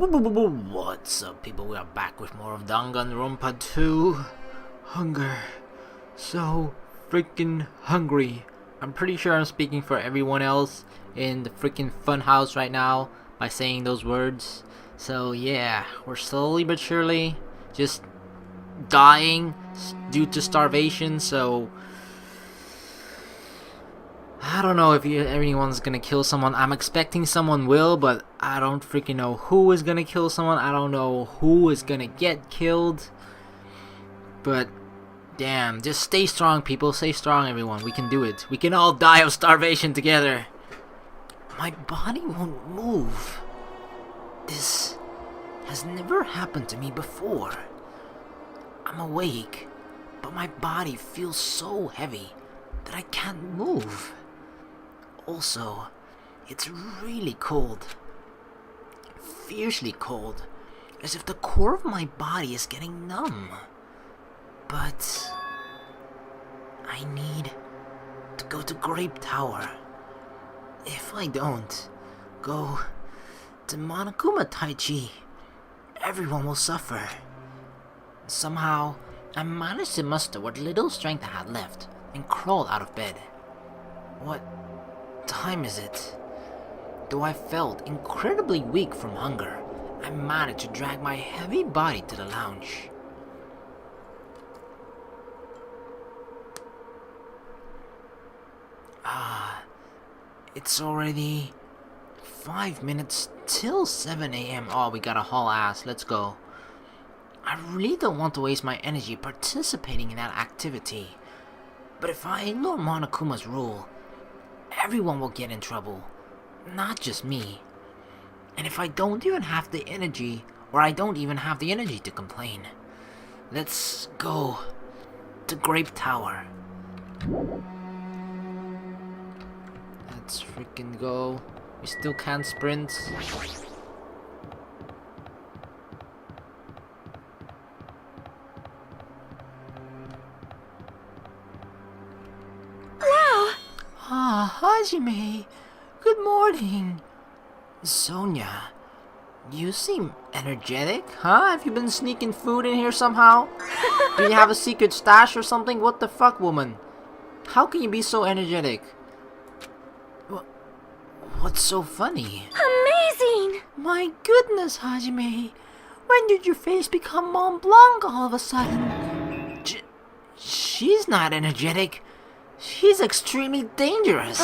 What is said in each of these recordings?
What's up, people? We are back with more of Danganronpa 2. Hunger. So freaking hungry. I'm pretty sure I'm speaking for everyone else in the freaking funhouse right now by saying those words. So yeah, we're slowly but surely just dying due to starvation. So I don't know if everyone's gonna kill someone. I'm expecting someone will, but I don't freaking know who is gonna kill someone. I don't know who is gonna get killed. But damn, just stay strong, people. Stay strong, everyone. We can do it. We can all die of starvation together. My body won't move. This has never happened to me before. I'm awake, but my body feels so heavy that I can't move. Also, it's really cold. Fiercely cold. As if the core of my body is getting numb. But I need to go to Grape Tower. If I don't go to Monokuma Taichi, everyone will suffer. Somehow, I managed to muster what little strength I had left and crawled out of bed. What time is it? Though I felt incredibly weak from hunger, I managed to drag my heavy body to the lounge. It's already 5 minutes till 7 a.m. Oh, we gotta haul ass. Let's go. I really don't want to waste my energy participating in that activity. But if I ignore Monokuma's rule, everyone will get in trouble. Not just me. And if I don't even have the energy, or I don't even have the energy to complain. Let's go to Grape Tower. Let's freaking go. We still can't sprint. Hajime, good morning. Sonia, you seem energetic, huh? Have you been sneaking food in here somehow? Do you have a secret stash or something? What the fuck, woman? How can you be so energetic? What's so funny? Amazing! My goodness, Hajime. When did your face become Mont Blanc all of a sudden? She's not energetic. She's extremely dangerous.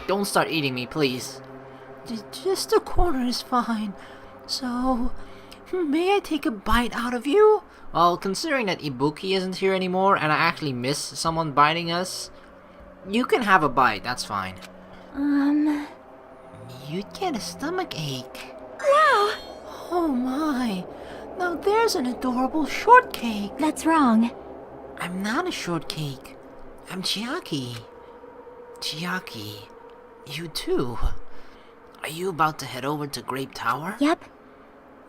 Don't start eating me, please. Just a quarter is fine. So, may I take a bite out of you? Well, considering that Ibuki isn't here anymore and I actually miss someone biting us, you can have a bite, that's fine. You'd get a stomach ache. Wow! Oh my. Now there's an adorable shortcake. That's wrong. I'm not a shortcake. I'm Chiaki. Chiaki, you too. Are you about to head over to Grape Tower? Yep.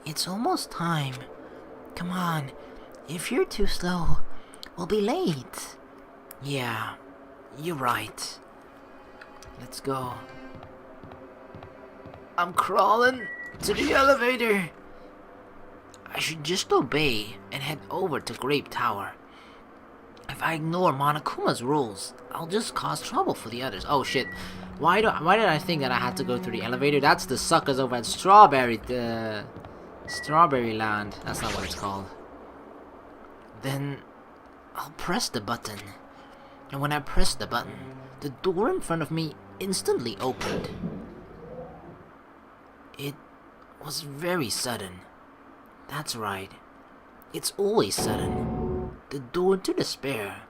It's almost time. Come on. If you're too slow, we'll be late. Yeah, you're right. Let's go. I'm crawling to the elevator. I should just obey and head over to Grape Tower. If I ignore Monokuma's rules, I'll just cause trouble for the others. Oh shit. Why did I think that I had to go through the elevator? That's the suckers over at Strawberry Land. That's not what it's called. Then I'll press the button. And when I press the button, the door in front of me instantly opened. It was very sudden. That's right. It's always sudden. The door to despair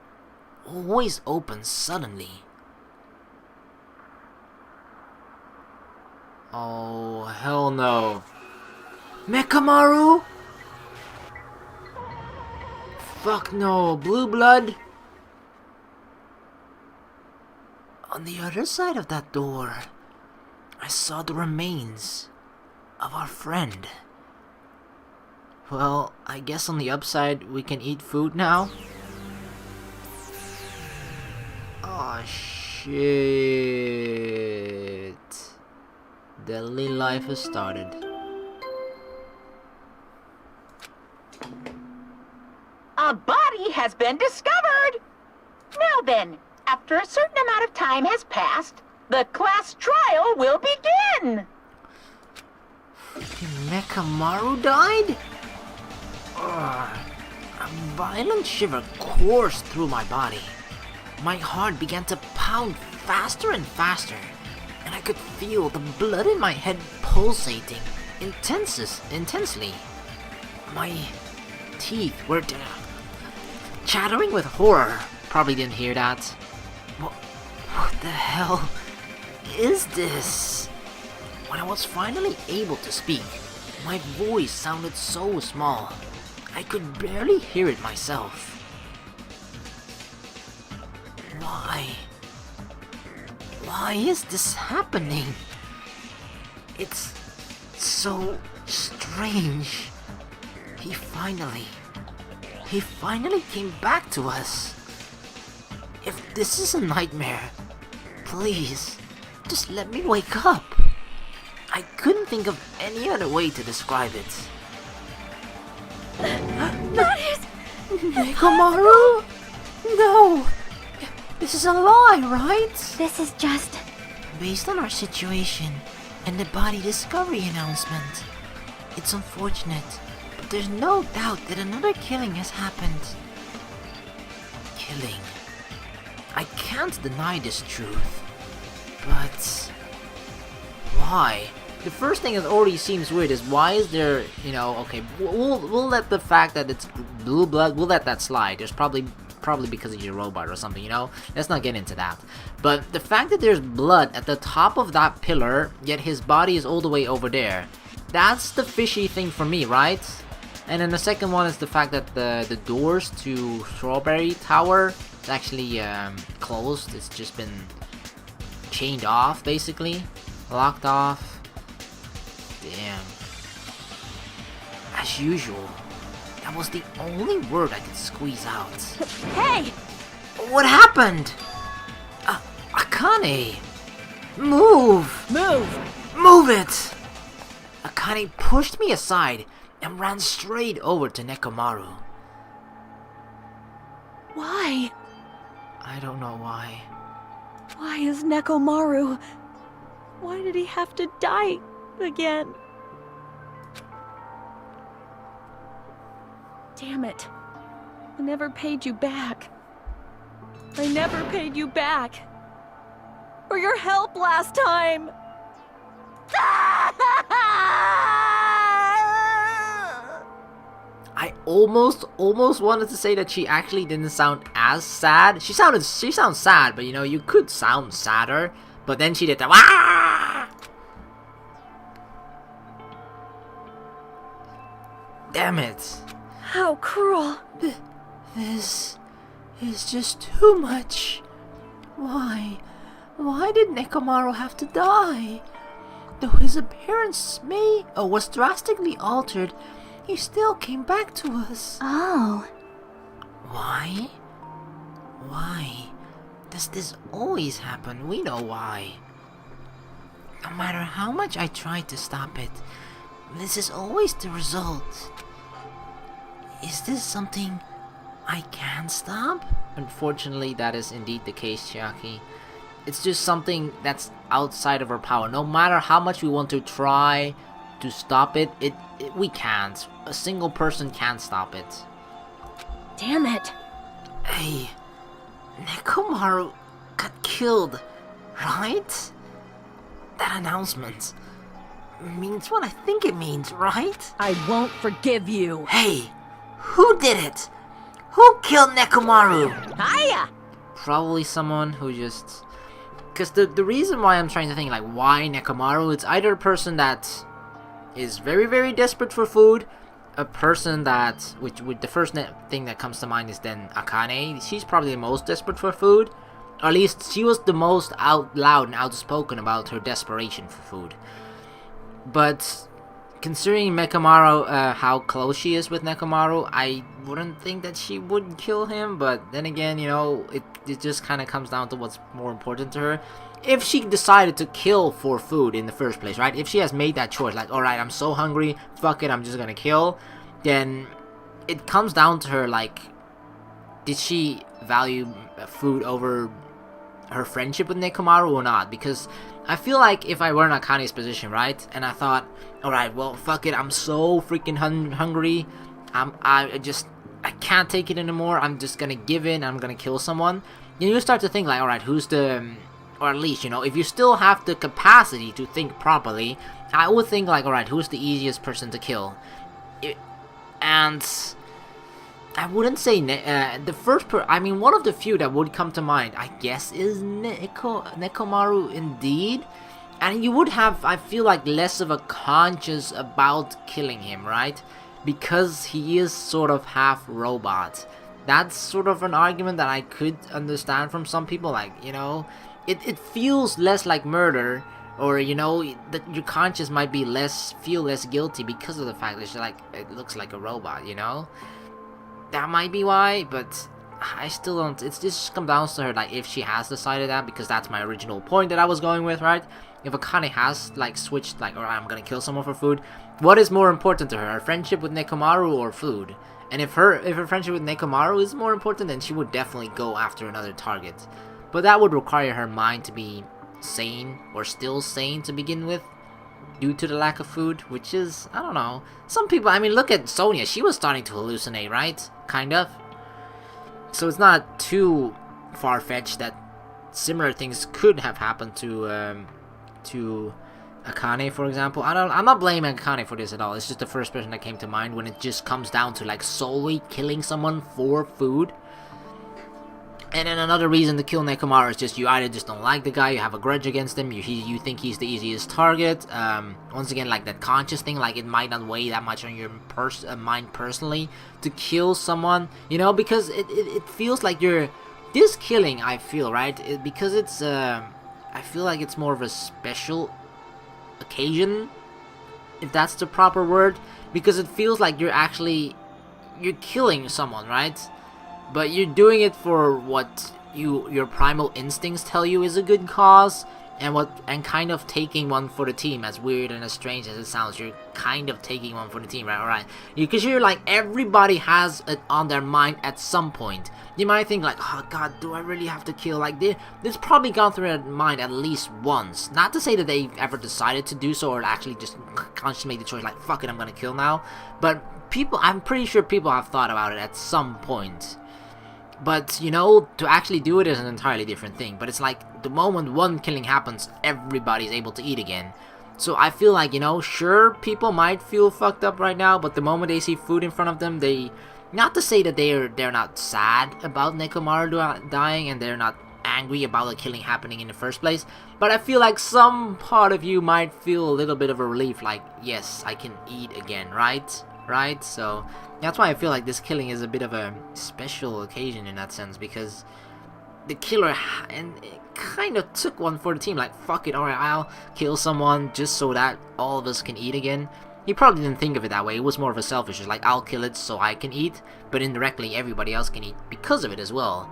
always opens suddenly. Oh, hell no. Mekamaru? Fuck no. Blue blood? On the other side of that door, I saw the remains of our friend. Well, I guess on the upside we can eat food now. Oh shit. Deadly life has started. has been discovered. Now then, after a certain amount of time has passed, the class trial will begin. Nekomaru died? Ugh. A violent shiver coursed through my body. My heart began to pound faster and faster, and I could feel the blood in my head pulsating intensely. My teeth were chattering with horror. Probably didn't hear that. What the hell is this? When I was finally able to speak, my voice sounded so small, I could barely hear it myself. Why is this happening? It's so strange. He finally came back to us. If this is a nightmare, please, just let me wake up. I couldn't think of any other way to describe it. That is... Nekomaru? No! This is a lie, right? This is just... Based on our situation and the body discovery announcement, it's unfortunate, but there's no doubt that another killing has happened. Killing. I can't deny this truth, but why? The first thing that already seems weird is why is there, okay, we'll let the fact that it's blue blood, we'll let that slide. There's probably because of your robot or something, Let's not get into that. But the fact that there's blood at the top of that pillar, yet his body is all the way over there, that's the fishy thing for me, right? And then the second one is the fact that the doors to Strawberry Tower is actually closed. It's just been chained off, basically. Locked off. Damn. As usual, that was the only word I could squeeze out. Hey! What happened? Akane! Move! Move it! Akane pushed me aside and ran straight over to Nekomaru. Why? I don't know why. Why is Nekomaru... Why did he have to die again? Damn it. I never paid you back. I never paid you back. For your help last time. I almost wanted to say that she actually didn't sound as sad. She sounds sad, but you could sound sadder. But then she did that. Wah! Damn it. How cruel. This is just too much. Why? Why did Nekomaru have to die? Though his appearance was drastically altered, he still came back to us. Oh. Why? Why? Does this always happen? We know why. No matter how much I try to stop it, this is always the result. Is this something I can stop? Unfortunately, that is indeed the case, Chiaki. It's just something that's outside of our power. No matter how much we want to try to stop it, we can't. A single person can't stop it. Damn it. Hey, Nekomaru got killed, right? That announcement means what I think it means, right? I won't forgive you. Hey, who did it? Who killed Nekomaru? Hiya! Probably someone who just... Because the reason why I'm trying to think, like, why Nekomaru, it's either a person that is very, very desperate for food, a person that, which the first thing that comes to mind is then Akane. She's probably the most desperate for food. Or at least she was the most out loud and outspoken about her desperation for food. But considering Nekomaru, how close she is with Nekomaru, I wouldn't think that she would kill him. But then again, it just kind of comes down to what's more important to her. If she decided to kill for food in the first place, right? If she has made that choice, like, alright, I'm so hungry, fuck it, I'm just gonna kill, then it comes down to her, like, did she value food over her friendship with Nekomaru or not? Because I feel like if I were in Akane's position, right, and I thought, alright, well, fuck it, I'm so freaking hungry, I can't take it anymore, I'm just gonna give in, I'm gonna kill someone, then you start to think like, alright, who's the, or at least, you know, if you still have the capacity to think properly, I would think like, alright, who's the easiest person to kill? And I wouldn't say the first I mean, one of the few that would come to mind, I guess, is Nekomaru indeed. And you would have, I feel like, less of a conscience about killing him, right? Because he is sort of half robot. That's sort of an argument that I could understand from some people, like, you know, it feels less like murder, or, you know, that your conscience might be feel less guilty because of the fact that like, it looks like a robot, you know? That might be why, but I still don't, it's just comes down to her, like, if she has decided that, because that's my original point that I was going with, right? If Akane has, like, switched, like, alright, I'm gonna kill someone for food, what is more important to her friendship with Nekomaru or food? And if her friendship with Nekomaru is more important, then she would definitely go after another target. But that would require her mind to be sane, or still sane to begin with, due to the lack of food, which is, I don't know. Some people, I mean, look at Sonia, she was starting to hallucinate, right? Kind of. So it's not too far-fetched that similar things could have happened to Akane, for example. I'm not blaming Akane for this at all. It's just the first person that came to mind when it just comes down to, like, solely killing someone for food. And then another reason to kill Nekomaru is just you either just don't like the guy, you have a grudge against him, you think he's the easiest target. Once again, like that conscious thing, like it might not weigh that much on your mind personally to kill someone, you know, because it feels like this killing, I feel, right, because it's, I feel like it's more of a special occasion, if that's the proper word, because it feels like you're killing someone, right? But you're doing it for what your primal instincts tell you is a good cause, and kind of taking one for the team. As weird and as strange as it sounds, you're kind of taking one for the team, right? Alright, because you're like, everybody has it on their mind at some point. You might think like, oh god, do I really have to kill? Like, this probably gone through their mind at least once. Not to say that they've ever decided to do so, or actually just consciously made the choice, like, fuck it, I'm gonna kill now. But I'm pretty sure people have thought about it at some point. But, you know, to actually do it is an entirely different thing. But it's like, the moment one killing happens, everybody's able to eat again. So I feel like, you know, sure, people might feel fucked up right now, but the moment they see food in front of them, not to say that they're not sad about Nekomaru dying, and they're not angry about the killing happening in the first place, but I feel like some part of you might feel a little bit of a relief, like, yes, I can eat again, right? Right? So that's why I feel like this killing is a bit of a special occasion in that sense, because the killer kind of took one for the team, like, fuck it, alright, I'll kill someone just so that all of us can eat again. He probably didn't think of it that way. It was more of a selfish, just like, I'll kill it so I can eat, but indirectly everybody else can eat because of it as well.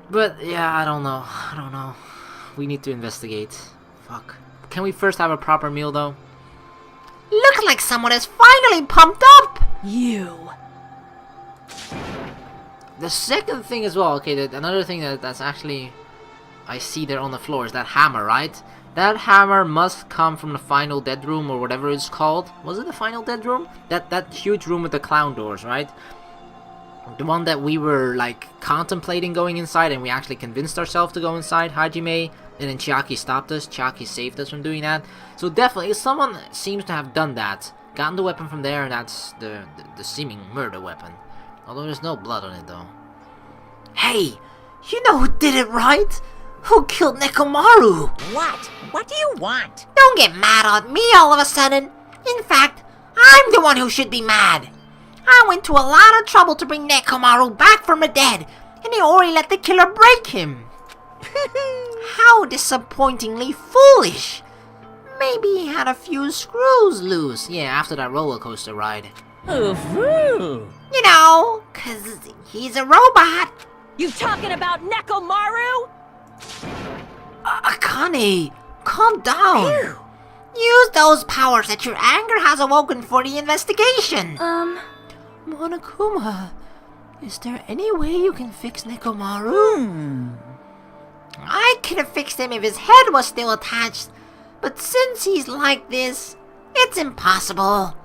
But yeah, I don't know. We need to investigate. Fuck. Can we first have a proper meal though? Looks like someone is finally pumped up! You. The second thing as well, okay, another thing that's actually I see there on the floor is that hammer, right? That hammer must come from the final dead room, or whatever it's called. Was it the final dead room? That huge room with the clown doors, right? The one that we were, like, contemplating going inside, and we actually convinced ourselves to go inside, Hajime, and then Chiaki stopped us. Chiaki saved us from doing that. So definitely, someone seems to have done that. Gotten the weapon from there, and that's the seeming murder weapon. Although there's no blood on it, though. Hey, you know who did it, right? Who killed Nekomaru? What? What do you want? Don't get mad at me all of a sudden. In fact, I'm the one who should be mad. I went to a lot of trouble to bring Nekomaru back from the dead, and Iori let the killer break him. How disappointingly foolish. Maybe he had a few screws loose. Yeah, after that roller coaster ride. Ooh. You know, 'cause he's a robot. You talking about Nekomaru? Akane, calm down. Use those powers that your anger has awoken for the investigation. Monokuma, Is there any way you can fix Nekomaru? I could have fixed him if his head was still attached, but since he's like this, it's impossible.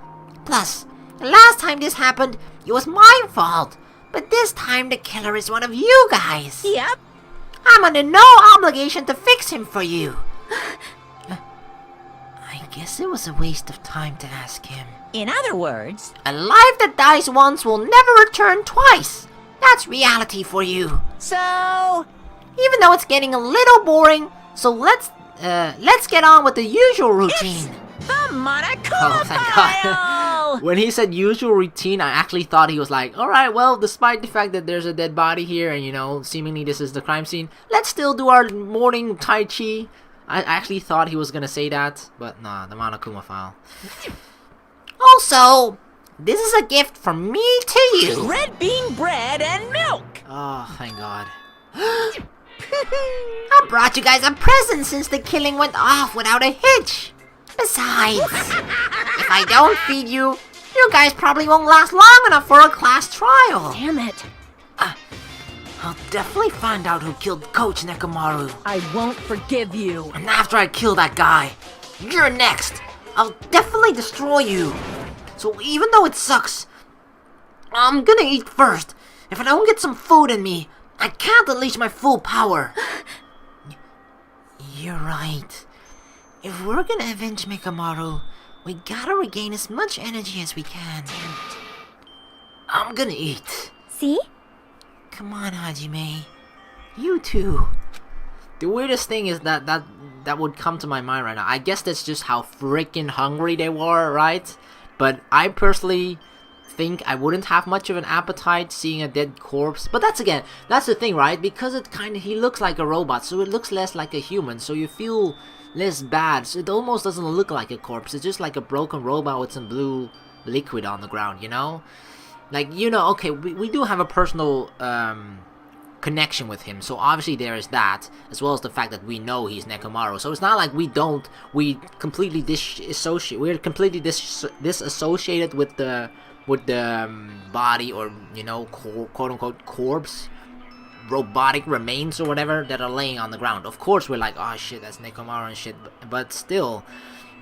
Plus, the last time this happened, it was my fault, but this time the killer is one of you guys. Yep. I'm under no obligation to fix him for you. I guess it was a waste of time to ask him. In other words, A life that dies once will never return twice. That's reality for you. so... Even though it's getting a little boring, so let's get on with the usual routine. The Monokuma Oh, thank God. file! When he said usual routine, I actually thought he was like, alright, well, despite the fact that there's a dead body here and, you know, seemingly this is the crime scene, let's still do our morning Tai Chi. I actually thought he was gonna say that, but nah, the Monokuma file. Also, this is a gift from me to you. Red bean bread and milk! Oh, thank God. I brought you guys a present since the killing went off without a hitch. Besides, if I don't feed you, you guys probably won't last long enough for a class trial. Damn it. I'll definitely find out who killed Coach Nekomaru. I won't forgive you. And after I kill that guy, you're next. I'll definitely destroy you. So even though it sucks, I'm gonna eat first. If I don't get some food in me, I can't unleash my full power. You're right. If we're gonna avenge Nekomaru, we gotta regain as much energy as we can. I'm gonna eat. See? Come on, Hajime. You too. The weirdest thing is that would come to my mind right now. I guess that's just how freaking hungry they were, right? But I personally think I wouldn't have much of an appetite seeing a dead corpse. But that's the thing, right? Because he looks like a robot, so it looks less like a human, so you feel less bad. So it almost doesn't look like a corpse. It's just like a broken robot with some blue liquid on the ground, you know? Like, you know, okay, we do have a personal connection with him, so obviously there is that, as well as the fact that we know he's Nekomaru. So it's not like we're completely disassociated with the body, or, you know, quote unquote corpse, robotic remains or whatever that are laying on the ground. Of course we're like, oh shit, that's Nekomaru and shit, but still,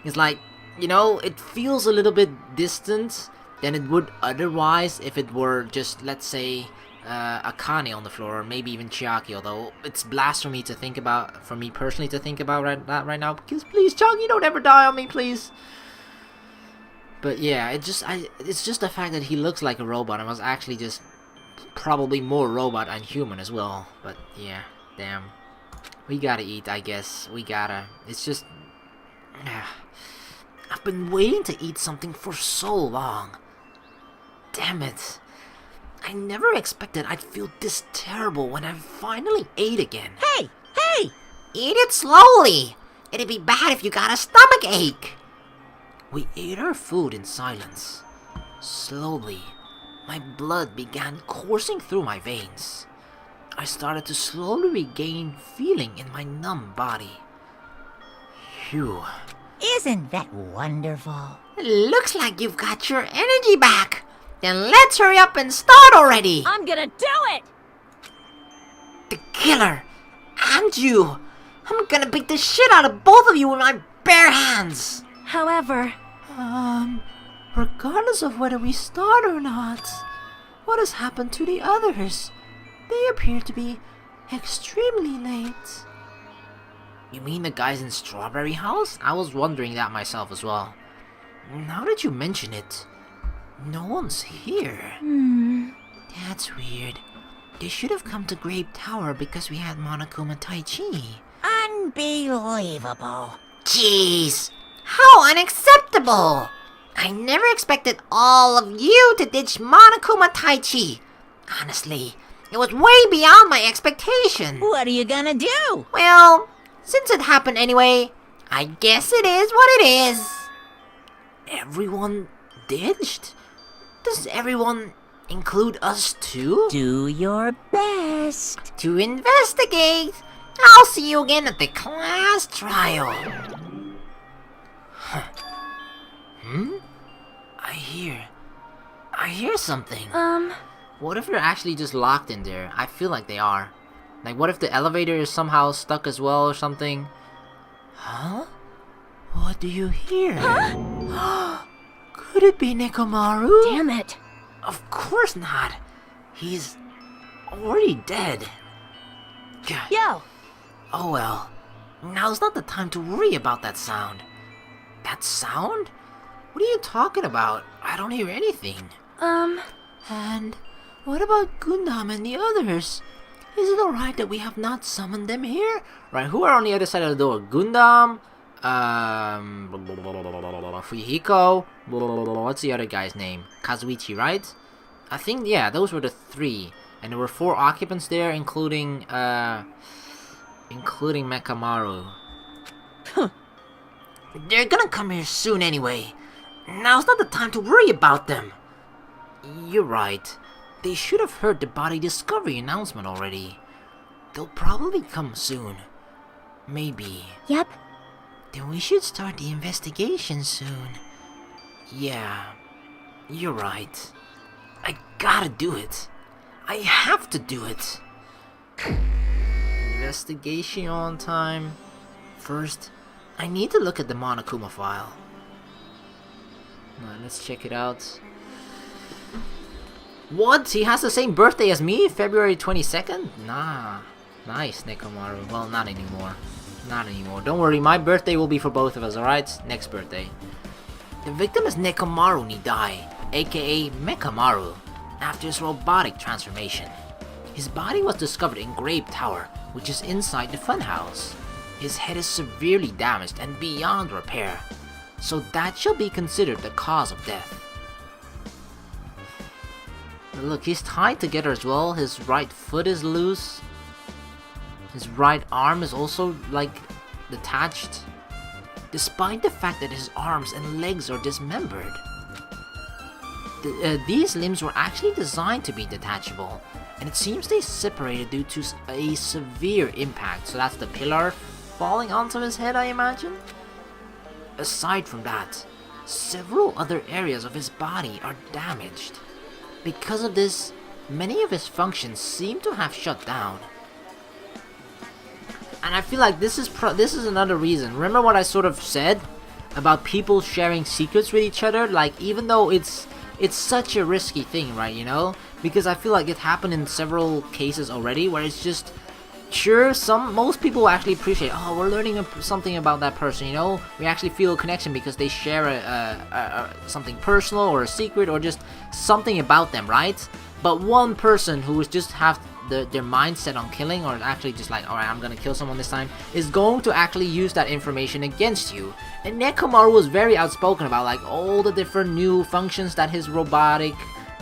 it's like, you know, it feels a little bit distant than it would otherwise if it were just, let's say, Akane on the floor, or maybe even Chiaki, although it's blasphemy to think about, for me personally to think about that right now, because please, Chiaki, don't ever die on me, please. But yeah, it's just the fact that he looks like a robot and was actually just probably more robot than human as well. But yeah, damn. We gotta eat, I guess. We gotta. It's just... I've been waiting to eat something for so long. Damn it. I never expected I'd feel this terrible when I finally ate again. Hey! Hey! Eat it slowly. It'd be bad if you got a stomach ache. We ate our food in silence. Slowly, my blood began coursing through my veins. I started to slowly regain feeling in my numb body. Phew. Isn't that wonderful? Looks like you've got your energy back. Then let's hurry up and start already. I'm gonna do it! The killer. And you. I'm gonna beat the shit out of both of you with my bare hands. However, Regardless of whether we start or not, what has happened to the others? They appear to be extremely late. You mean the guys in Strawberry House? I was wondering that myself as well. Now that you mention it, no one's here. That's weird. They should have come to Grape Tower because we had Monokuma Tai Chi. Unbelievable. Jeez, how unacceptable! I never expected all of you to ditch Monokuma Tai Chi. Honestly, it was way beyond my expectation. What are you gonna do? Well, since it happened anyway, I guess it is what it is. Everyone ditched? Does everyone include us too? Do your best. To investigate, I'll see you again at the class trial. I hear something. What if they're actually just locked in there? I feel like they are. Like, what if the elevator is somehow stuck as well or something? Huh? What do you hear? Huh? Could it be Nekomaru? Damn it. Of course not. He's already dead. Gah. Yo, Oh well. Now's not the time to worry about that sound. That sound? What are you talking about? I don't hear anything. And what about Gundam and the others? Is it alright that we have not summoned them here? Right, who are on the other side of the door? Gundam, Fujihiko, what's the other guy's name? Kazuichi, right? I think, yeah, those were the 3. And there were 4 occupants there, including Mekamaru. They're gonna come here soon anyway. Now's not the time to worry about them. You're right. They should have heard the body discovery announcement already. They'll probably come soon. Maybe. Yep. Then we should start the investigation soon. Yeah, you're right. I gotta do it. I have to do it. Investigation on time. First, I need to look at the Monokuma file. Alright, let's check it out. What? He has the same birthday as me? February 22nd? Nah. Nice, Nekomaru. Well, not anymore. Not anymore. Don't worry, my birthday will be for both of us, alright? Next birthday. The victim is Nekomaru Nidai, aka Mekamaru, after his robotic transformation. His body was discovered in Grape Tower, which is inside the funhouse. His head is severely damaged and beyond repair, so that shall be considered the cause of death. Look, he's tied together as well. His right foot is loose. His right arm is also, like, detached. Despite the fact that his arms and legs are dismembered. These limbs were actually designed to be detachable, and it seems they separated due to a severe impact. So that's the pillar falling onto his head, I imagine? Aside from that, several other areas of his body are damaged. Because of this, many of his functions seem to have shut down. And I feel like this is another reason. Remember what I sort of said about people sharing secrets with each other? Like, even though it's such a risky thing, right, you know? Because I feel like it happened in several cases already where it's just, sure, most people actually appreciate, oh, we're learning something about that person, you know? We actually feel a connection because they share something personal or a secret or just something about them, right? But one person who is just have their mindset on killing, or actually just like, alright, I'm gonna kill someone this time, is going to actually use that information against you. And Nekomaru was very outspoken about like all the different new functions that his robotic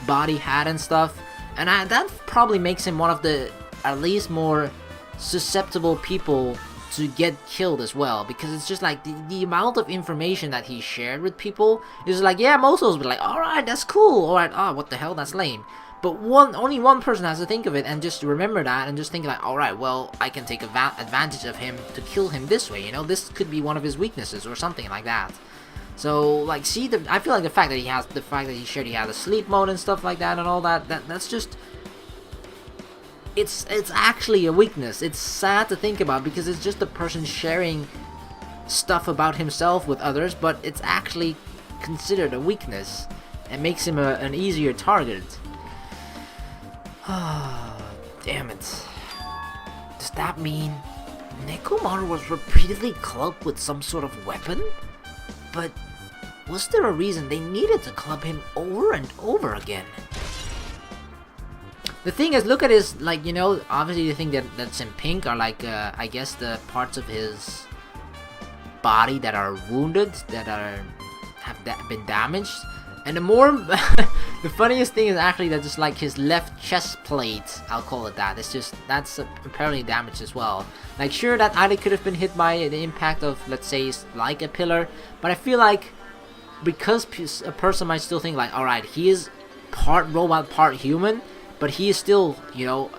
body had and stuff. And that probably makes him one of the at least more susceptible people to get killed as well, because it's just like the amount of information that he shared with people is like, yeah, most of us would be like, alright, that's cool, alright, oh, what the hell, that's lame. But only one person has to think of it and just remember that and just think like, alright, well, I can take advantage of him to kill him this way, you know, this could be one of his weaknesses or something like that. So, like, see, I feel like the fact that he has a sleep mode and stuff like that and all that's just, it's actually a weakness. It's sad to think about because it's just a person sharing stuff about himself with others, but it's actually considered a weakness and makes him an easier target. Damn it. Does that mean Nekomaru was repeatedly clubbed with some sort of weapon? But was there a reason they needed to club him over and over again? The thing is, look at his, like, you know, obviously the thing that's in pink are like, I guess the parts of his body that are wounded, that have been damaged. And the more, the funniest thing is actually that just like his left chest plate, I'll call it that, that's apparently damaged as well. Like, sure, that either could have been hit by the impact of, let's say, like a pillar, but I feel like, because a person might still think like, alright, he is part robot, part human, but he is still, you know,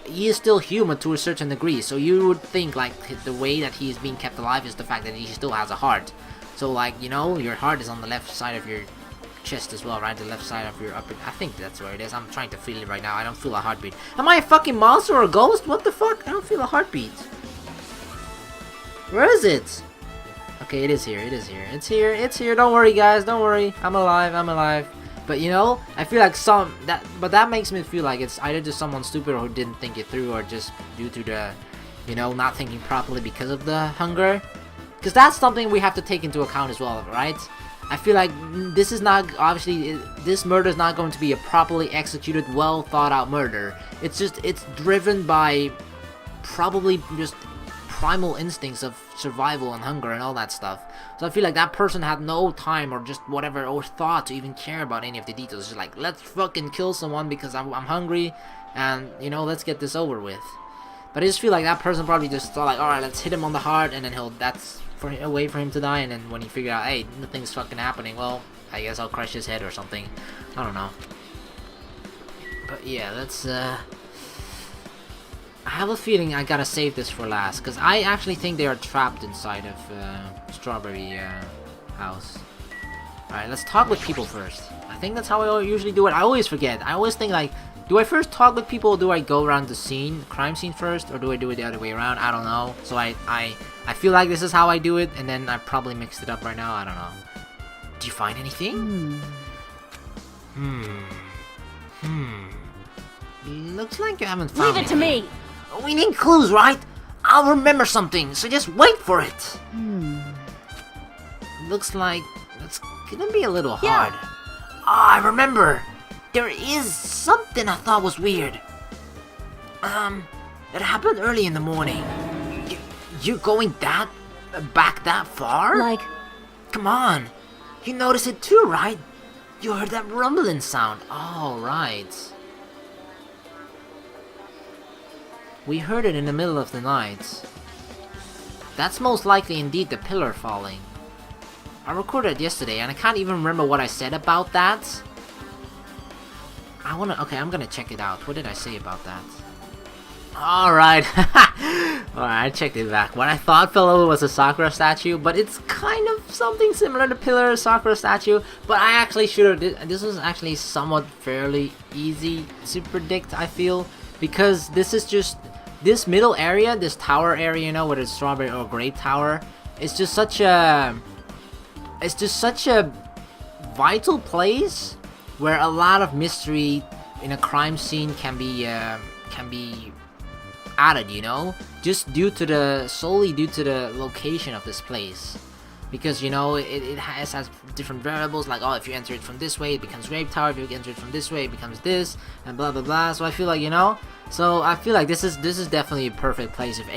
he is still human to a certain degree, so you would think like the way that he is being kept alive is the fact that he still has a heart. So like, you know, your heart is on the left side of your chest as well, right? The left side of your upper... I think that's where it is. I'm trying to feel it right now. I don't feel a heartbeat. Am I a fucking monster or a ghost? What the fuck? I don't feel a heartbeat. Where is it? Okay, it is here. It is here. It's here. It's here. Don't worry, guys. Don't worry. I'm alive. I'm alive. But you know, I feel like that makes me feel like it's either just someone stupid or who didn't think it through, or just due to the, you know, not thinking properly because of the hunger. Because that's something we have to take into account as well, right? I feel like this is not, obviously, this murder is not going to be a properly executed, well thought out murder. It's just, it's driven by probably just primal instincts of survival and hunger and all that stuff. So I feel like that person had no time or just whatever or thought to even care about any of the details. It's just like, let's fucking kill someone because I'm hungry, and you know, let's get this over with. But I just feel like that person probably just thought like, alright, let's hit him on the heart, and then that's a way for him to die. And then when he figured out, hey, nothing's fucking happening, well, I guess I'll crush his head or something. I don't know. But yeah, let's I have a feeling I gotta save this for last, because I actually think they are trapped inside of Strawberry house. Alright, let's talk with people first. I think that's how I usually do it. I always forget. I always think like, do I first talk with people, or do I go around the scene, crime scene first, or do I do it the other way around? I don't know. So I feel like this is how I do it, and then I probably mixed it up right now. I don't know. Do you find anything? Looks like you haven't found Leave it to me! We need clues, right? I'll remember something, so just wait for it. Looks like it's gonna be a little hard. Ah, I remember. There is something I thought was weird. It happened early in the morning. You're going back that far? Like, Come on. You noticed it too, right? You heard that rumbling sound. Oh, right. We heard it in the middle of the night. That's most likely indeed the pillar falling. I recorded it yesterday, and I can't even remember what I said about that. Okay, I'm gonna check it out. What did I say about that? Alright. Alright, I checked it back. What I thought fell over was a Sakura statue, but it's kind of something similar to Pillar Sakura statue. But I actually should have. This was actually somewhat fairly easy to predict, I feel. Because this is just. This middle area, this tower area, you know, whether it's Strawberry or Grape Tower, it's just such a. It's just such a vital place where a lot of mystery in a crime scene can be added, you know, just solely due to the location of this place, because you know it has different variables, like, oh, if you enter it from this way it becomes Grape Tower, if you enter it from this way it becomes this, and blah blah blah. So I feel like, you know, so I feel like this is definitely a perfect place. If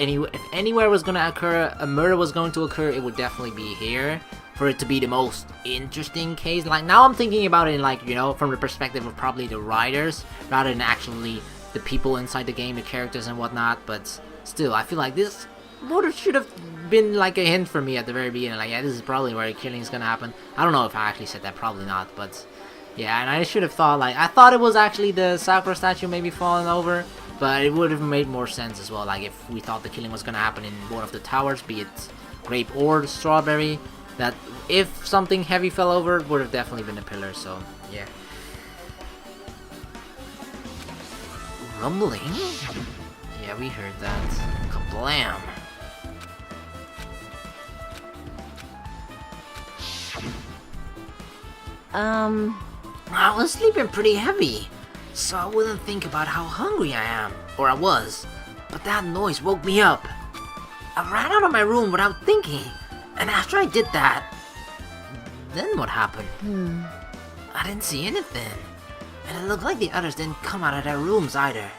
anywhere was gonna occur, a murder was going to occur, it would definitely be here, for it to be the most interesting case. Like, now I'm thinking about it in, like, you know, from the perspective of probably the writers rather than actually the people inside the game, the characters and whatnot. But still, I feel like this should have been like a hint for me at the very beginning, like, yeah, this is probably where the killing is gonna happen. I don't know if I actually said that, probably not, but yeah. And I should have thought, like, I thought it was actually the Sakura statue maybe falling over, but it would have made more sense as well, like, if we thought the killing was gonna happen in one of the towers, be it Grape or Strawberry, that if something heavy fell over, it would have definitely been a pillar. So yeah. Rumbling? Yeah, we heard that. Kablam! I was sleeping pretty heavy, so I wouldn't think about how hungry I am, or I was, but that noise woke me up. I ran out of my room without thinking, and after I did that, then what happened? I didn't see anything, and it looked like the others didn't come out of their rooms either.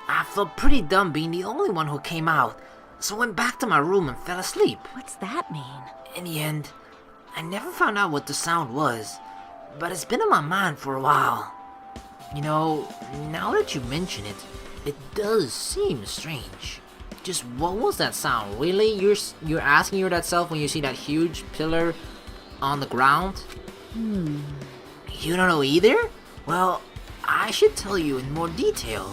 I felt pretty dumb being the only one who came out, so I went back to my room and fell asleep. what's that mean? In the end, I never found out what the sound was, but it's been on my mind for a while. You know, now that you mention it, it does seem strange. Just what was that sound? Really? You're asking your that self when you see that huge pillar on the ground? You don't know either? Well, I should tell you in more detail.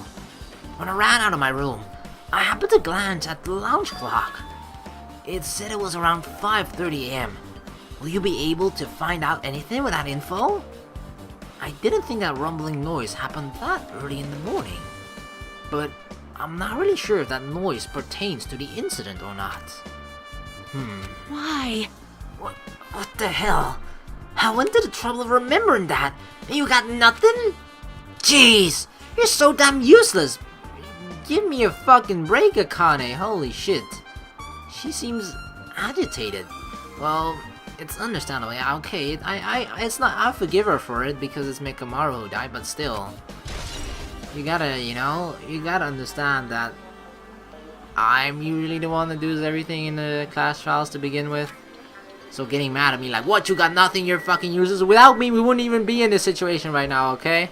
When I ran out of my room, I happened to glance at the lounge clock. It said it was around 5:30 a.m. Will you be able to find out anything with that info? I didn't think that rumbling noise happened that early in the morning. But I'm not really sure if that noise pertains to the incident or not. Why? What the hell? I went to the trouble of remembering that, and you got nothing? Jeez, you're so damn useless. Give me a fucking break, Akane. Holy shit. She seems agitated. Well, it's understandable. Yeah, okay. It's not. I forgive her for it because it's Mikamaru who died, but still, you gotta, you gotta understand that I'm usually the one that does everything in the class trials to begin with. So getting mad at me like, what? You got nothing? You're fucking useless. Without me, we wouldn't even be in this situation right now. Okay?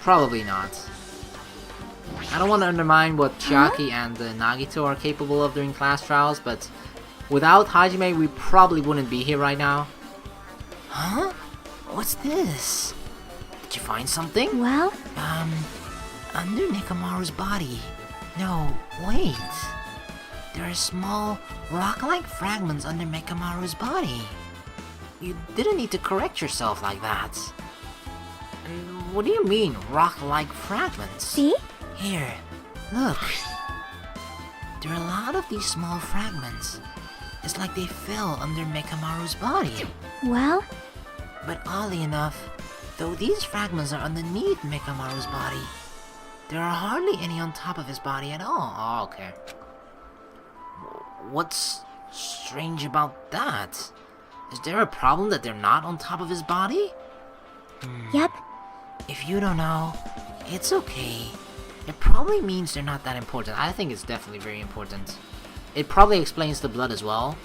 Probably not. I don't want to undermine what Chiaki and Nagito are capable of during class trials, but without Hajime, we probably wouldn't be here right now. Huh? What's this? Did you find something? Well? Under Nekamaru's body. No, wait. There are small, rock-like fragments under Nekamaru's body. You didn't need to correct yourself like that. And what do you mean, rock-like fragments? See? Here, look. There are a lot of these small fragments. It's like they fell under Nekamaru's body. Well? But oddly enough, though these fragments are underneath Nekamaru's body, there are hardly any on top of his body at all. Oh, okay. What's strange about that? Is there a problem that they're not on top of his body? Yep. If you don't know, it's okay. It probably means they're not that important. I think it's definitely very important. It probably explains the blood as well.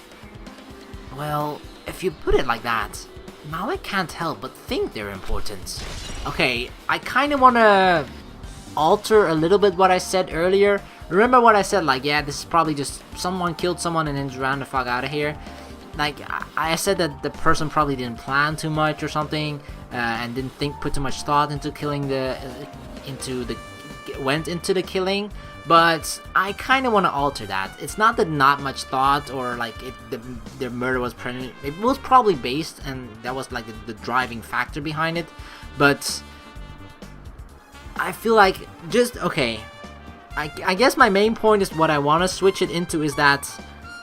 Well, if you put it like that, now I can't help but think they're important. Okay, I kind of want to alter a little bit what I said earlier. Remember what I said, like, yeah, this is probably just someone killed someone and then just ran the fuck out of here. Like, I said that the person probably didn't plan too much or something, and didn't put too much thought into killing went into the killing. But I kind of want to alter that. It's not that not much thought or like the murder was it was probably based, and that was like the driving factor behind it. But I feel like okay. I guess my main point is what I want to switch it into is that,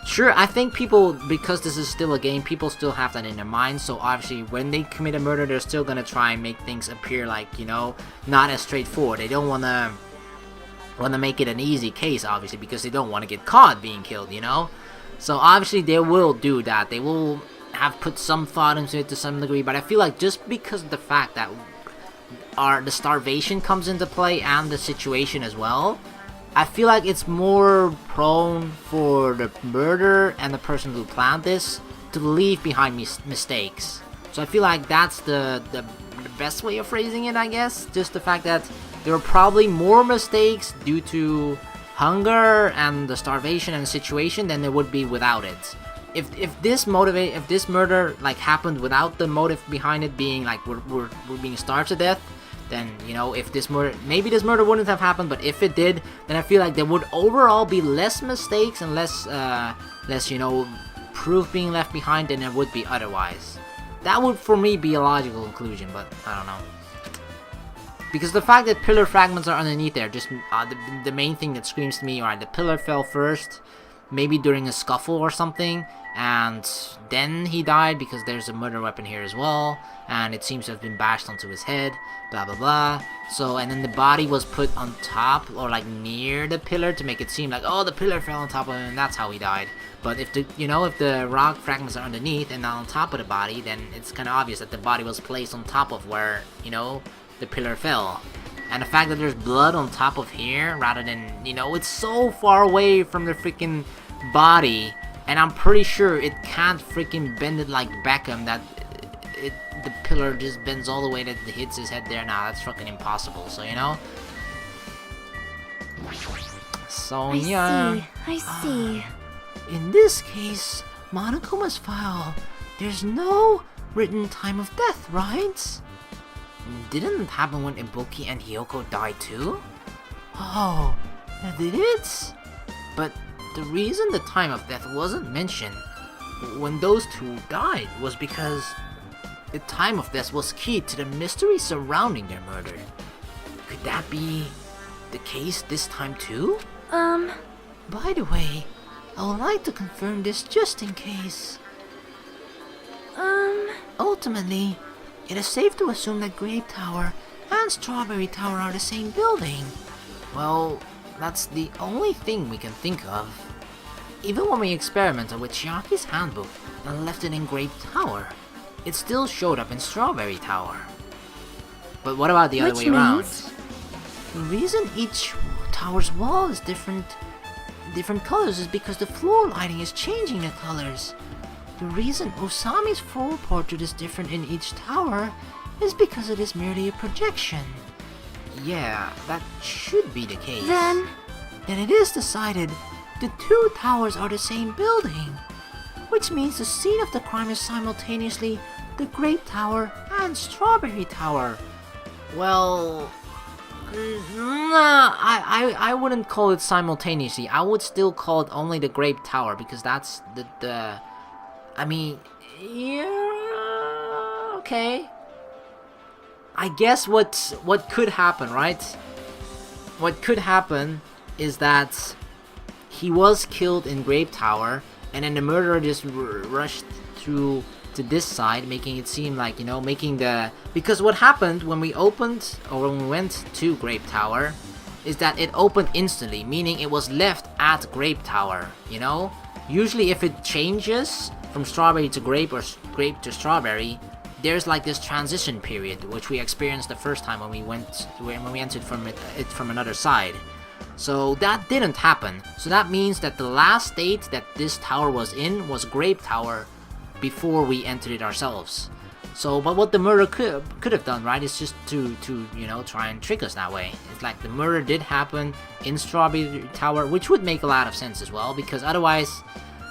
sure, I think people, because this is still a game, people still have that in their mind, so obviously when they commit a murder, they're still gonna try and make things appear like, not as straightforward. They don't wanna make it an easy case, obviously, because they don't want to get caught being killed, So obviously they will do that. They will have put some thought into it to some degree, but I feel like just because of the fact that the starvation comes into play and the situation as well, I feel like it's more prone for the murderer and the person who planned this to leave behind mistakes. So I feel like that's the best way of phrasing it, I guess. Just the fact that there were probably more mistakes due to hunger and the starvation and the situation than there would be without it. If this murder like happened without the motive behind it being like we're being starved to death, then if this murder, maybe this murder wouldn't have happened, but if it did, then I feel like there would overall be less mistakes and less proof being left behind than there would be otherwise. That would for me be a logical conclusion, but I don't know. Because the fact that pillar fragments are underneath there, just the main thing that screams to me, alright, the pillar fell first, maybe during a scuffle or something, and then he died because there's a murder weapon here as well, and it seems to have been bashed onto his head, blah blah blah. So, and then the body was put on top or like near the pillar to make it seem like, oh, the pillar fell on top of him and that's how he died. But if the rock fragments are underneath and not on top of the body, then it's kind of obvious that the body was placed on top of where, the pillar fell. And the fact that there's blood on top of here rather than, it's so far away from the freaking body, and I'm pretty sure it can't freaking bend it like Beckham, that the pillar just bends all the way that it hits his head there. Nah, that's fucking impossible, so So yeah. I see. In this case, Monokuma's file, there's no written time of death, right? Didn't it happen when Ibuki and Hiyoko died too? Oh, did it? But the reason the time of death wasn't mentioned when those two died was because the time of death was key to the mystery surrounding their murder. Could that be the case this time too? By the way, I would like to confirm this just in case. Ultimately, it is safe to assume that Grape Tower and Strawberry Tower are the same building. Well, that's the only thing we can think of. Even when we experimented with Chiaki's handbook and left it in Grape Tower, it still showed up in Strawberry Tower. But what about the other way around? The reason each tower's wall is different colors is because the floor lighting is changing the colors. The reason Osami's floor portrait is different in each tower is because it is merely a projection. Yeah, that should be the case. Then it is decided the two towers are the same building, which means the scene of the crime is simultaneously the Grape Tower and Strawberry Tower. Well, nah, I wouldn't call it simultaneously. I would still call it only the Grape Tower because that's the I mean, yeah, okay. I guess what could happen, right? What could happen is that he was killed in Grape Tower, and then the murderer just rushed through to this side, making it seem like, you know, because what happened when we opened, or when we went to Grape Tower, is that it opened instantly, meaning it was left at Grape Tower, you know? Usually if it changes from strawberry to grape or grape to strawberry, there's like this transition period, which we experienced the first time when we entered from another side. So that didn't happen. So that means that the last state that this tower was in was Grape Tower before we entered it ourselves. So, but what the murder could have done, right, is just to you know, try and trick us that way. It's like the murder did happen in Strawberry Tower, which would make a lot of sense as well, because otherwise,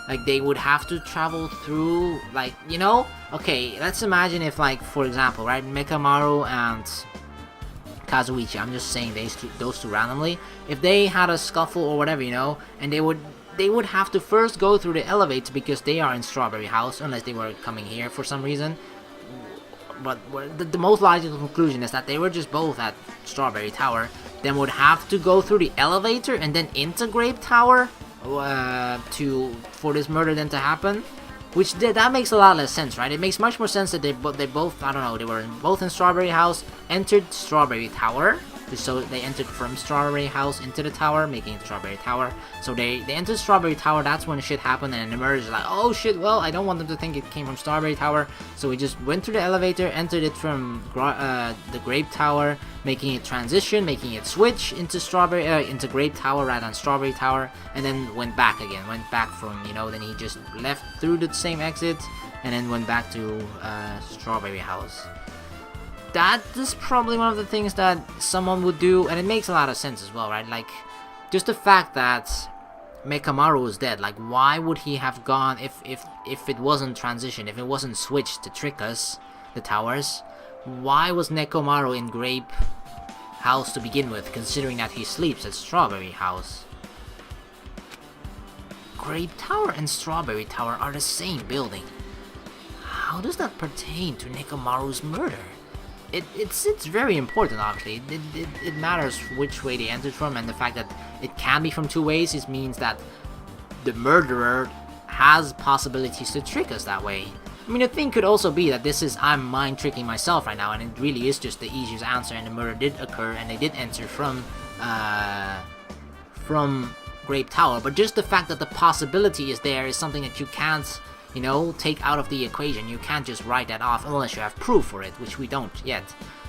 like, they would have to travel through, like, you know, okay, let's imagine if, like, for example, right, Mekamaru and Kazuichi, I'm just saying those two randomly, if they had a scuffle or whatever, you know, and they would have to first go through the elevator because they are in Strawberry House, unless they were coming here for some reason. But the most logical conclusion is that they were just both at Strawberry Tower, then would have to go through the elevator and then into Grape Tower for this murder then to happen, which that makes a lot less sense, right? It makes much more sense that they both, I don't know, they were both in Strawberry House, entered Strawberry Tower, so they entered from Strawberry House into the tower, making it Strawberry Tower. So they entered Strawberry Tower, that's when shit happened, and the murderers are like, oh shit, well, I don't want them to think it came from Strawberry Tower, so we just went through the elevator, entered it from the Grape Tower, making it transition, making it switch into into Grape Tower rather than Strawberry Tower, and then went back again, from, you know, then he just left through the same exit, and then went back to Strawberry House. That is probably one of the things that someone would do, and it makes a lot of sense as well, right? Like, just the fact that Mekamaru is dead, like, why would he have gone if it wasn't transition, if it wasn't switched to trick us, the towers? Why was Nekomaru in Grape House to begin with, considering that he sleeps at Strawberry House? Grape Tower and Strawberry Tower are the same building. How does that pertain to Nekomaru's murder? It's very important, obviously. It matters which way they entered from, and the fact that it can be from two ways means that the murderer has possibilities to trick us that way. I mean, the thing could also be that I'm mind tricking myself right now, and it really is just the easiest answer, and the murder did occur, and they did enter from Grape Tower. But just the fact that the possibility is there is something that you can't, you know, take out of the equation. You can't just write that off unless you have proof for it, which we don't yet.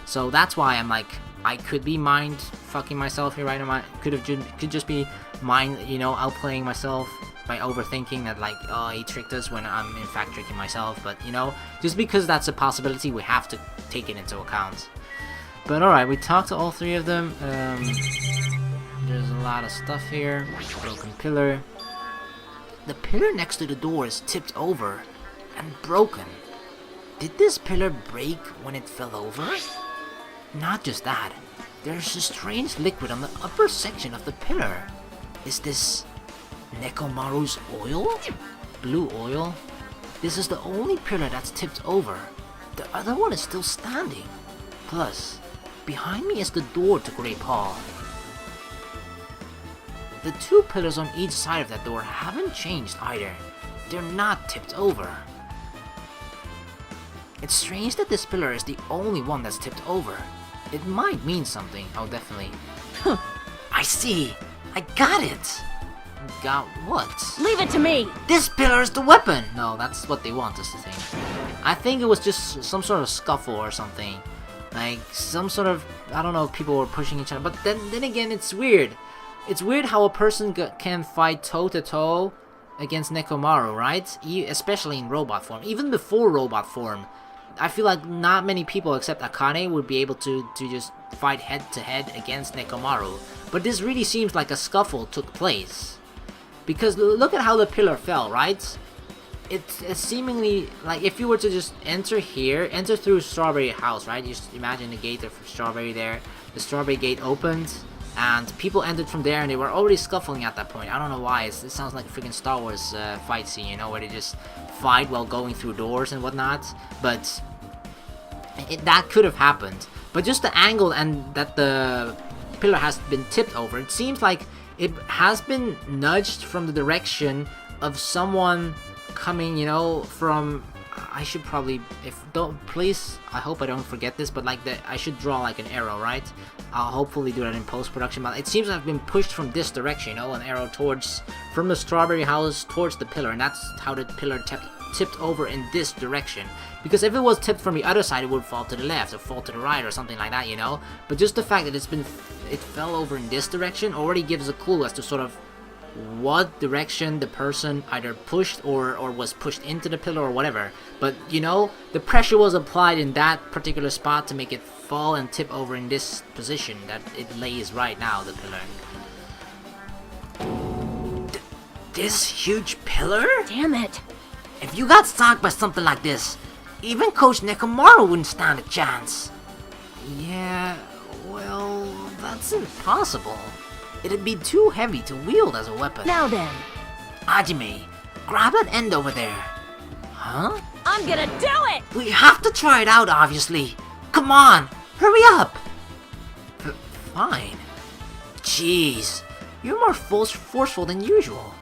So that's why I'm like, I could be mind fucking myself here right now. Could just be mind, you know, outplaying myself by overthinking that, like, oh, he tricked us when I'm in fact tricking myself. But, you know, just because that's a possibility, we have to take it into account. But alright, we talked to all three of them. There's a lot of stuff here. Broken pillar. The pillar next to the door is tipped over and broken. Did this pillar break when it fell over? Not just that, there's a strange liquid on the upper section of the pillar. Is this Nekomaru's oil? Blue oil? This is the only pillar that's tipped over. The other one is still standing. Plus, behind me is the door to Great Hall. The two pillars on each side of that door haven't changed either. They're not tipped over. It's strange that this pillar is the only one that's tipped over. It might mean something. Oh, definitely. I see. I got it. Got what? Leave it to me! This pillar is the weapon! No, that's what they want us to think. I think it was just some sort of scuffle or something. Like, some sort of, I don't know, people were pushing each other. But then again, it's weird. It's weird how a person can fight toe-to-toe against Nekomaru, right? Especially in robot form. Even before robot form, I feel like not many people except Akane would be able to just fight head-to-head against Nekomaru. But this really seems like a scuffle took place. Because look at how the pillar fell, right? It's seemingly like if you were to just enter here, enter through Strawberry House, right? You just imagine the gate of Strawberry there. The Strawberry gate opened, and people entered from there, and they were already scuffling at that point. I don't know why. It sounds like a freaking Star Wars fight scene, you know, where they just fight while going through doors and whatnot. But that could have happened. But just the angle and that the pillar has been tipped over, it seems like it has been nudged from the direction of someone coming, you know, from, I should probably, please, I hope I don't forget this, but like I should draw like an arrow, right? I'll hopefully do that in post-production, but it seems to have been pushed from this direction, you know, an arrow from the Strawberry House towards the pillar, and that's how the pillar tipped over in this direction. Because if it was tipped from the other side, it would fall to the left or fall to the right or something like that, you know? But just the fact that it fell over in this direction already gives a clue as to sort of what direction the person either pushed or was pushed into the pillar or whatever. But, you know, the pressure was applied in that particular spot to make it fall and tip over in this position that it lays right now, the pillar. This huge pillar? Damn it! If you got sunk by something like this, even Coach Nekomaru wouldn't stand a chance. Yeah, well, that's impossible. It'd be too heavy to wield as a weapon. Now then, Hajime, grab that end over there. Huh? I'm gonna do it! We have to try it out, obviously. Come on, hurry up. Fine. Jeez, you're more forceful than usual.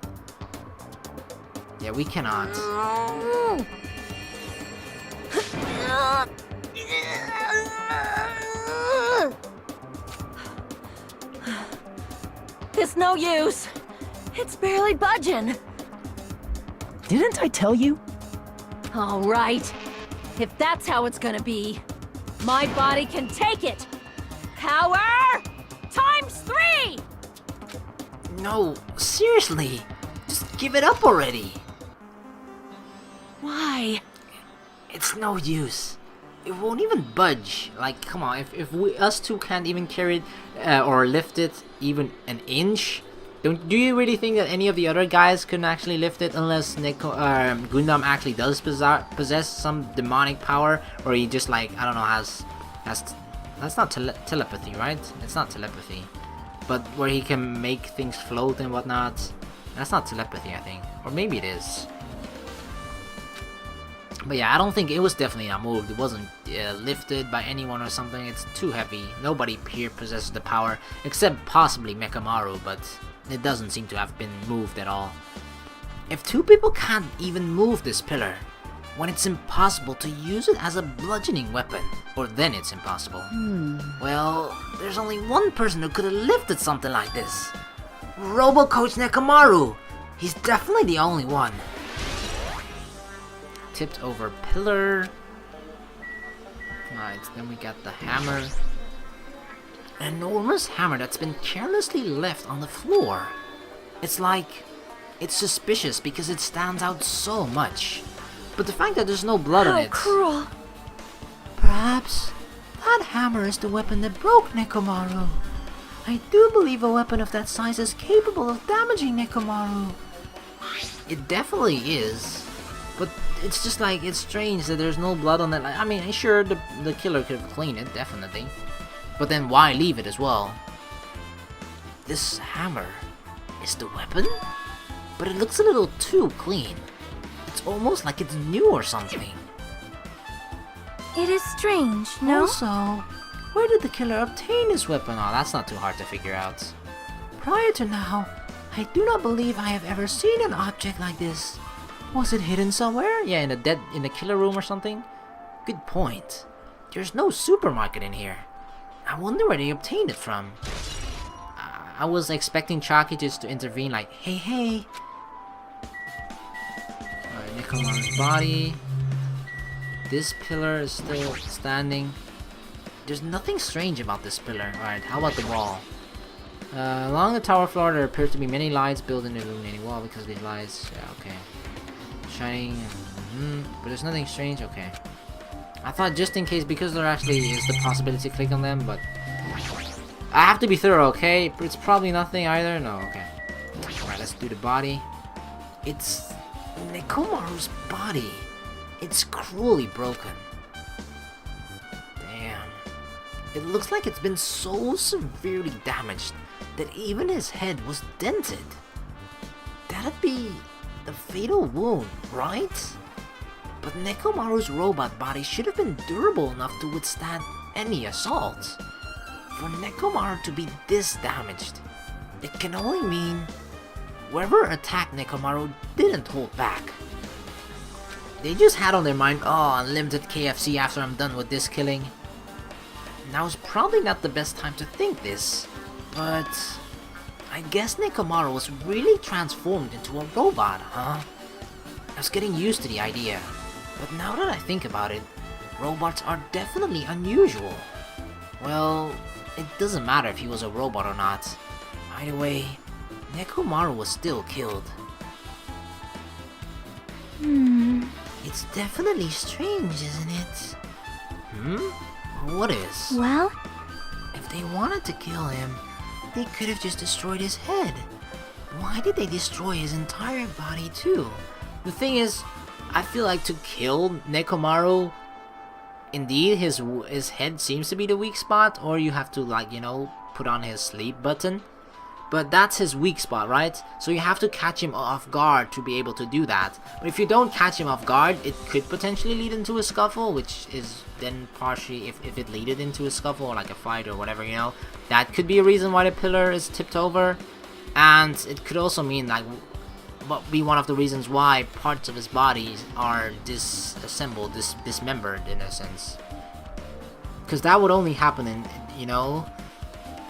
Yeah, we cannot. It's no use. It's barely budging. Didn't I tell you? All right. If that's how it's gonna be, my body can take it. Power ×3! No, seriously, just give it up already. Why? It's no use. It won't even budge. Like, come on, if us two can't even carry it or lift it even an inch, do you really think that any of the other guys couldn't actually lift it unless Gundam actually does possess some demonic power, or he just, like, I don't know, has that's not telepathy, right? It's not telepathy, but where he can make things float and whatnot. That's not telepathy, I think, or maybe it is. But yeah, I don't think it was definitely not moved. It wasn't lifted by anyone or something. It's too heavy. Nobody here possesses the power, except possibly Mekamaru, but it doesn't seem to have been moved at all. If two people can't even move this pillar, when it's impossible to use it as a bludgeoning weapon, or then it's impossible. Well, there's only one person who could have lifted something like this. Robo-Coach Nekomaru. He's definitely the only one. Tipped over pillar. Alright, then we got the hammer. An enormous hammer that's been carelessly left on the floor. It's like, it's suspicious because it stands out so much. But the fact that there's no blood on How it. cruel. Perhaps that hammer is the weapon that broke Nekomaru. I do believe a weapon of that size is capable of damaging Nekomaru. It definitely is. But it's just like, it's strange that there's no blood on it. Like, I mean, sure, the killer could have cleaned it, definitely. But then why leave it as well? This hammer is the weapon? But it looks a little too clean. It's almost like it's new or something. It is strange, no? Also, where did the killer obtain his weapon? Oh, that's not too hard to figure out. Prior to now, I do not believe I have ever seen an object like this. Was it hidden somewhere? Yeah, in the killer room or something? Good point. There's no supermarket in here. I wonder where they obtained it from. I was expecting Chucky just to intervene like, hey. Alright, Nekomaru's body. This pillar is still standing. There's nothing strange about this pillar. Alright, how about the wall? Along the tower floor, there appear to be many lights built in the illuminating wall because these lights. Yeah, okay. Shining. But there's nothing strange. Okay. I thought just in case, because there actually is the possibility to click on them, but I have to be thorough, okay? It's probably nothing either. No, okay. Alright, let's do the body. It's Nekomaru's body. It's cruelly broken. Damn. It looks like it's been so severely damaged that even his head was dented. That'd be the fatal wound, right? But Nekomaru's robot body should have been durable enough to withstand any assault. For Nekomaru to be this damaged, it can only mean whoever attacked Nekomaru didn't hold back. They just had on their mind, oh, unlimited KFC after I'm done with this killing. Now's probably not the best time to think this, but I guess Nekomaru was really transformed into a robot, huh? I was getting used to the idea, but now that I think about it, robots are definitely unusual. Well, it doesn't matter if he was a robot or not. Either way, Nekomaru was still killed. It's definitely strange, isn't it? What is? Well, If they wanted to kill him, they could have just destroyed his head. Why did they destroy his entire body too? The thing is, I feel like to kill Nekomaru, indeed his head seems to be the weak spot, or you have to, like, you know, put on his sleep button. But that's his weak spot, right? So you have to catch him off guard to be able to do that. But if you don't catch him off guard, it could potentially lead into a scuffle, which is then partially, if it leaded into a scuffle or like a fight or whatever, you know, that could be a reason why the pillar is tipped over. And it could also mean, like, be one of the reasons why parts of his body are disassembled, dismembered in a sense. Because that would only happen in, you know,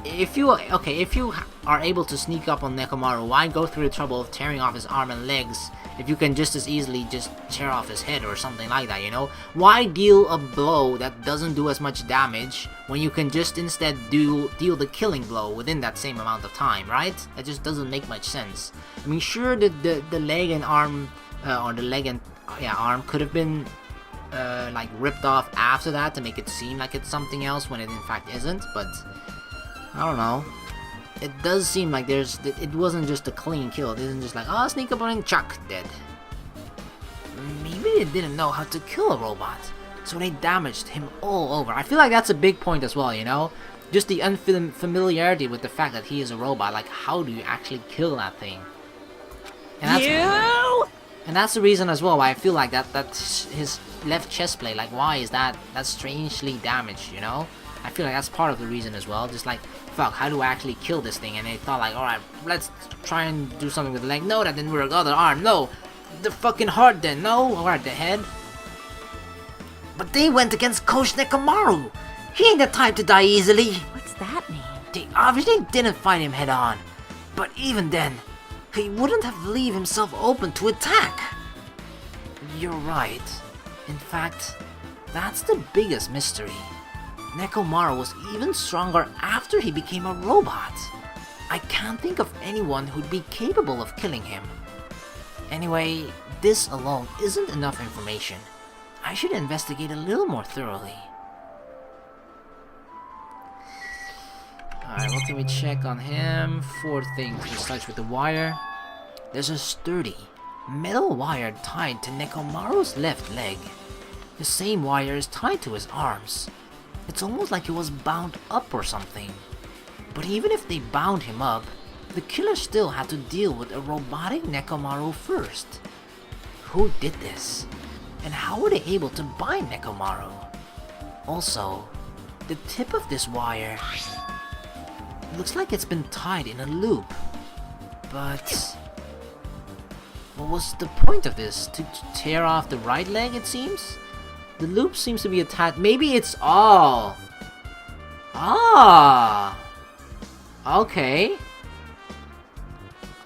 if you are able to sneak up on Nekomaru, why go through the trouble of tearing off his arm and legs if you can just as easily just tear off his head or something like that, you know? Why deal a blow that doesn't do as much damage when you can just instead deal the killing blow within that same amount of time, right? That just doesn't make much sense. I mean, sure, the leg and arm, or the leg and arm could have been like ripped off after that to make it seem like it's something else when it in fact isn't, but I don't know. It does seem like it wasn't just a clean kill. It isn't just like, oh, sneak up on him, chuck, dead. Maybe they didn't know how to kill a robot, so they damaged him all over. I feel like that's a big point as well, you know? Just the unfamiliarity with the fact that he is a robot. Like, how do you actually kill that thing? And that's the reason as well why I feel like that's his left chest plate. Like, why is that's strangely damaged, you know? I feel like that's part of the reason as well. Just like, fuck, how do I actually kill this thing? And they thought like, alright, let's try and do something with the leg. No, that didn't work. Other arm, no. The fucking heart then, no. Alright, the head. But they went against Coach Nekomaru. He ain't the type to die easily. what's that mean? They obviously didn't fight him head on. But even then, he wouldn't have leave himself open to attack. You're right. In fact, that's the biggest mystery. Nekomaru was even stronger after he became a robot. I can't think of anyone who'd be capable of killing him. Anyway, this alone isn't enough information. I should investigate a little more thoroughly. Alright, what can we check on him? 4 things. It starts with the wire. There's a sturdy metal wire tied to Nekomaru's left leg. The same wire is tied to his arms. It's almost like he was bound up or something. But even if they bound him up, the killer still had to deal with a robotic Nekomaru first. Who did this? And how were they able to bind Nekomaru? Also, the tip of this wire looks like it's been tied in a loop. But what was the point of this? To tear off the right leg, it seems? The loop seems to be attached. Maybe it's all. Ah. Okay.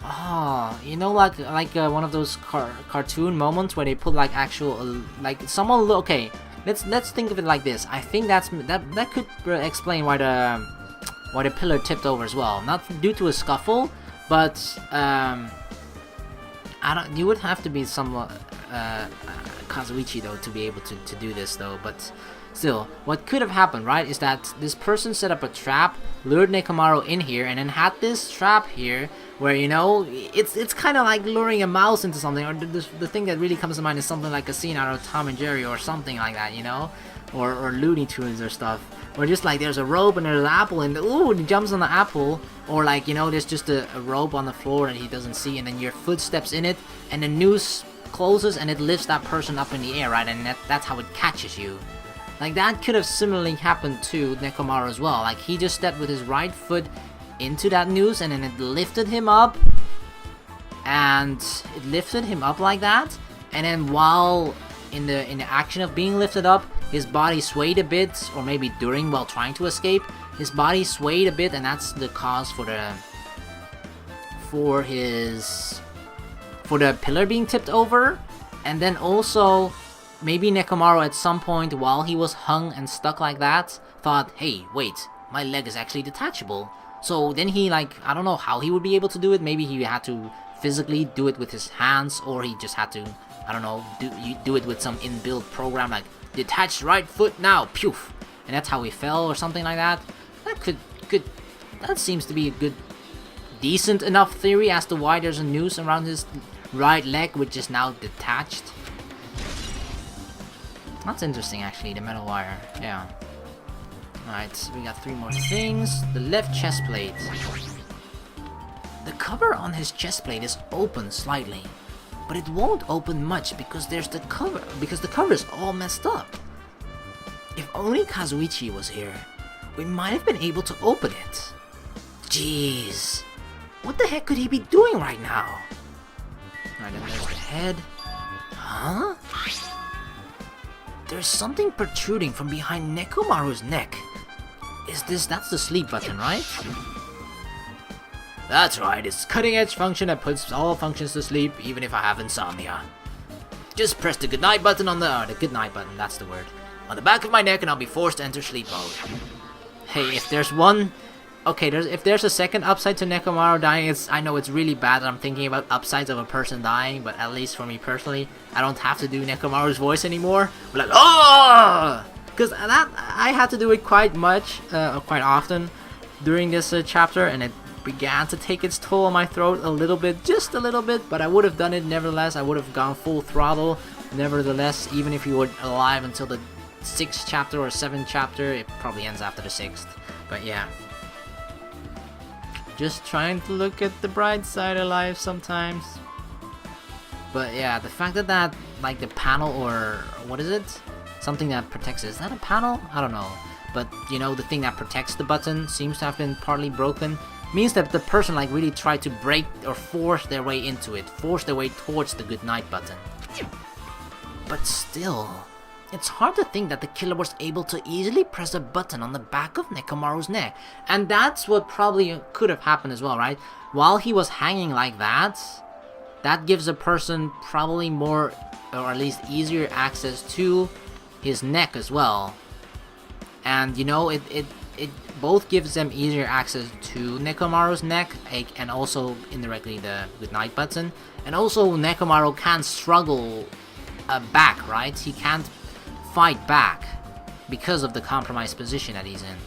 Ah, you know, like one of those cartoon moments where they put like actual like someone. Okay, let's think of it like this. I think that could explain why the pillar tipped over as well. Not due to a scuffle, but I don't. You would have to be some Kazuichi though to be able to do this though. But still, what could have happened, right, is that this person set up a trap, lured Nekomaru in here, and then had this trap here, where, you know, it's kind of like luring a mouse into something, or the thing that really comes to mind is something like a scene out of Tom and Jerry or something like that, you know, or Looney Tunes or stuff, or just like there's a rope and there's an apple and ooh, he jumps on the apple, or like, you know, there's just a rope on the floor that he doesn't see, and then your foot steps in it, and the noose closes and it lifts that person up in the air, right, and that's how it catches you. Like, that could have similarly happened to Nekomaru as well. Like, he just stepped with his right foot into that noose, and then it lifted him up. And it lifted him up like that. And then while in the action of being lifted up, his body swayed a bit, or maybe while trying to escape, his body swayed a bit, and that's the cause for the pillar being tipped over. And then also, maybe Nekomaru at some point while he was hung and stuck like that thought, hey, wait, my leg is actually detachable. So then he, like, I don't know how he would be able to do it. Maybe he had to physically do it with his hands, or he just had to, I don't know, do it with some inbuilt program like detach right foot now, poof, and that's how he fell or something like that. That seems to be a good, decent enough theory as to why there's a noose around his right leg, which is now detached. That's interesting, actually, the metal wire. Yeah. Alright, so we got 3 more things. The left chest plate. The cover on his chest plate is open slightly, but it won't open much because the cover is all messed up. If only Kazuichi was here, we might have been able to open it. Jeez. What the heck could he be doing right now? Alright, then there's the head. Huh? There's something protruding from behind Nekomaru's neck. That's the sleep button, right? That's right, it's cutting-edge function that puts all functions to sleep, even if I have insomnia. Just press the goodnight button on the goodnight button, that's the word, on the back of my neck, and I'll be forced to enter sleep mode. Hey, if there's one... Okay, if there's a second upside to Nekomaru dying, I know it's really bad that I'm thinking about upsides of a person dying, but at least for me personally, I don't have to do Nekomaru's voice anymore. We're like, oh! Because I had to do it quite often during this chapter, and it began to take its toll on my throat a little bit, just a little bit, but I would have done it nevertheless. I would have gone full throttle nevertheless, even if you were alive until the 6th chapter or 7th chapter. It probably ends after the 6th, but yeah. Just trying to look at the bright side of life sometimes. But yeah, the fact that like the panel, or what is it? Something that protects it. Is that a panel? I don't know. But you know, the thing that protects the button seems to have been partly broken. Means that the person like really tried to break or force their way into it. Force their way towards the goodnight button. But still, it's hard to think that the killer was able to easily press a button on the back of Nekomaru's neck. And that's what probably could have happened as well, right? While he was hanging like that, that gives a person probably more, or at least easier access to his neck as well. And you know, it both gives them easier access to Nekomaru's neck, and also indirectly the goodnight button. And also Nekomaru can struggle back, right? He can't fight back because of the compromised position that he's in.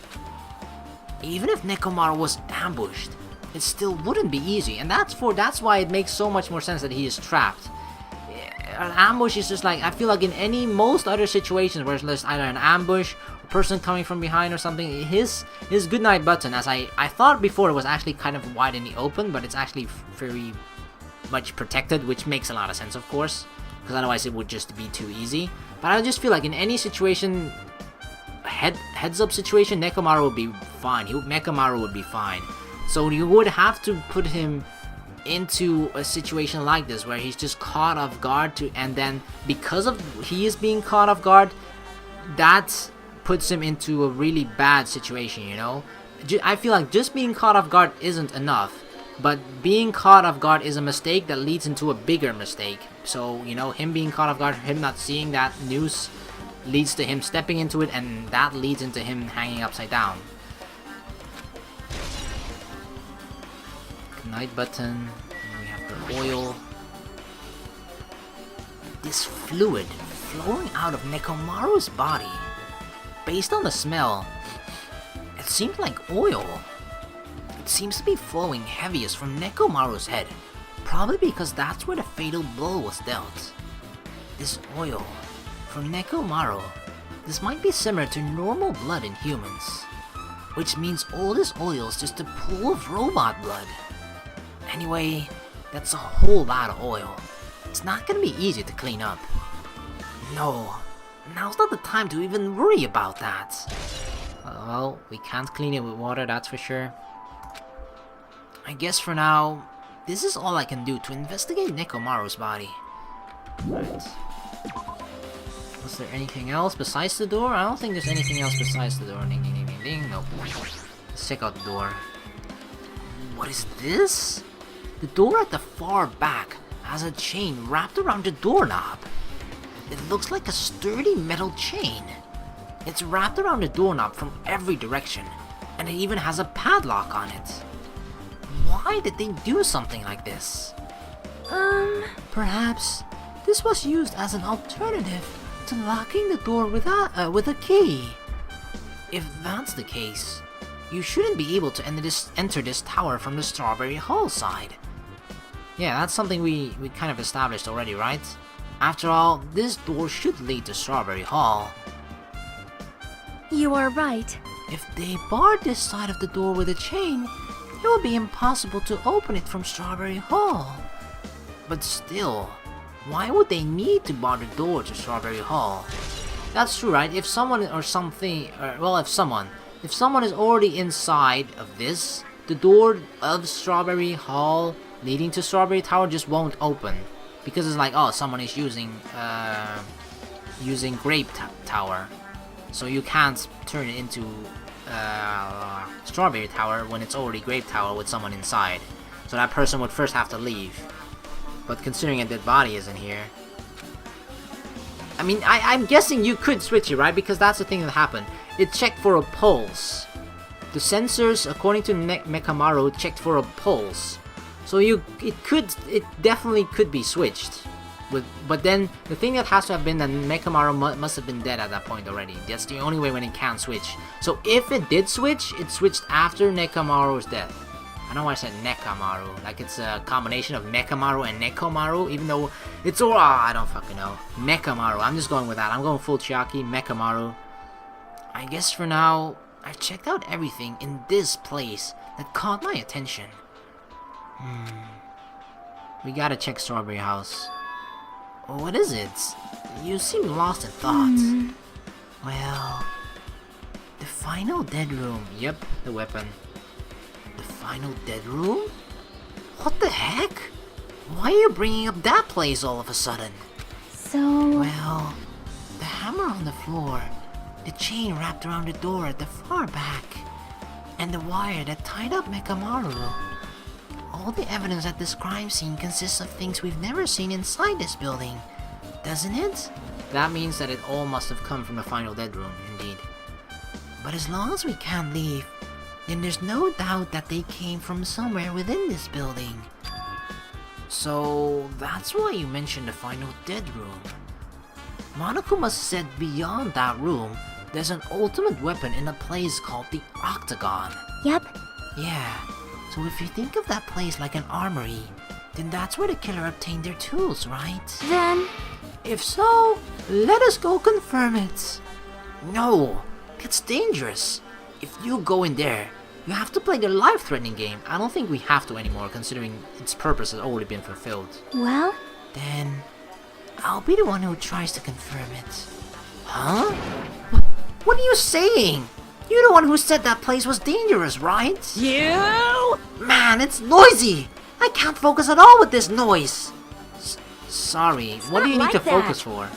Even if Nekomaru was ambushed, it still wouldn't be easy, and that's why it makes so much more sense that he is trapped. An ambush is just like, I feel like in most other situations where there's either an ambush, a person coming from behind or something, his goodnight button, as I thought before, it was actually kind of wide in the open, but it's actually very much protected, which makes a lot of sense, of course. because otherwise it would just be too easy. But I just feel like in any situation, heads up situation, Nekomaru would be fine. Mekamaru would be fine. So you would have to put him into a situation like this where he's just caught off guard and then because of he is being caught off guard, that puts him into a really bad situation, you know? I feel like just being caught off guard isn't enough, but being caught off guard is a mistake that leads into a bigger mistake. So, you know, him being caught off guard, him not seeing that news leads to him stepping into it, and that leads into him hanging upside down. Ignite button, and we have the oil. This fluid flowing out of Nekomaru's body, based on the smell, it seems like oil. It seems to be flowing heaviest from Nekomaru's head, probably because that's where the fatal blow was dealt. This oil from Nekomaru, this might be similar to normal blood in humans, which means all this oil is just a pool of robot blood. Anyway, that's a whole lot of oil. It's not gonna be easy to clean up. No, now's not the time to even worry about that. Well, we can't clean it with water, that's for sure. I guess for now, this is all I can do to investigate Nekomaru's body. Right. Was there anything else besides the door? I don't think there's anything else besides the door. Ding, ding, ding, ding, ding. Nope. Let's check out the door. What is this? The door at the far back has a chain wrapped around the doorknob. It looks like a sturdy metal chain. It's wrapped around the doorknob from every direction, and it even has a padlock on it. Why did they do something like this? Perhaps this was used as an alternative to locking the door with a key. If that's the case, you shouldn't be able to enter this tower from the Strawberry Hall side. Yeah, that's something we kind of established already, right? After all, this door should lead to Strawberry Hall. You are right. If they barred this side of the door with a chain, it would be impossible to open it from Strawberry Hall. But still, why would they need to bar the door to Strawberry Hall? That's true, right? If someone or something, if someone is already inside of this, the door of Strawberry Hall leading to Strawberry Tower just won't open. Because it's like, oh, someone is using Grape Tower. So you can't turn it into Strawberry Tower when it's already Grape Tower with someone inside. So that person would first have to leave. But considering a dead body isn't here, I mean, I'm guessing you could switch it, right? Because that's the thing that happened. It checked for a pulse. The sensors, according to Mekamaru, checked for a pulse. So it definitely could be switched. But then the thing that has to have been that Mekamaru must have been dead at that point already. That's the only way when it can switch. So if it did switch, it switched after Nekamaru's death. I know I said Nekamaru, like it's a combination of Mekamaru and Nekomaru, even though it's all, I don't fucking know. Mekamaru, I'm just going with that. I'm going full Chiaki, Mekamaru. I guess for now, I've checked out everything in this place that caught my attention. We gotta check Strawberry House. What is it? You seem lost in thought. Well, the final dead room. Yep, the weapon. The final dead room? What the heck? Why are you bringing up that place all of a sudden? So... Well, the hammer on the floor, the chain wrapped around the door at the far back, and the wire that tied up Mekamaru. All the evidence at this crime scene consists of things we've never seen inside this building, doesn't it? That means that it all must have come from the final dead room, indeed. But as long as we can't leave, then there's no doubt that they came from somewhere within this building. So that's why you mentioned the final dead room. Monokuma said beyond that room, there's an ultimate weapon in a place called the Octagon. Yep. Yeah, so if you think of that place like an armory, then that's where the killer obtained their tools, right? Then... If so, let us go confirm it. No, it's dangerous. If you go in there, you have to play the life-threatening game. I don't think we have to anymore, considering its purpose has already been fulfilled. Well? Then, I'll be the one who tries to confirm it. Huh? What are you saying? You're the one who said that place was dangerous, right? You! Man, it's noisy! I can't focus at all with this noise! Sorry, what do you need not to like that. focus for?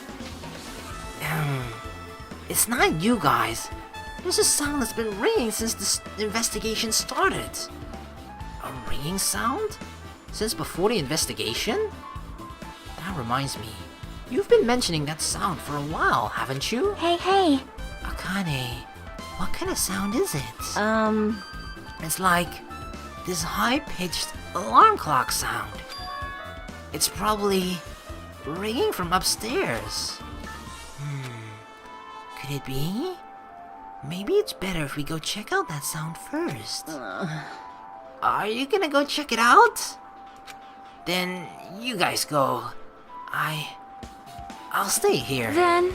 It's not you guys. There's a sound that's been ringing since this investigation started. A ringing sound? Since before the investigation? That reminds me. You've been mentioning that sound for a while, haven't you? Hey. Akane, what kind of sound is it? It's like this high-pitched alarm clock sound. It's probably ringing from upstairs. Could it be? Maybe it's better if we go check out that sound first. Are you gonna go check it out? Then you guys go. I'll stay here. Then...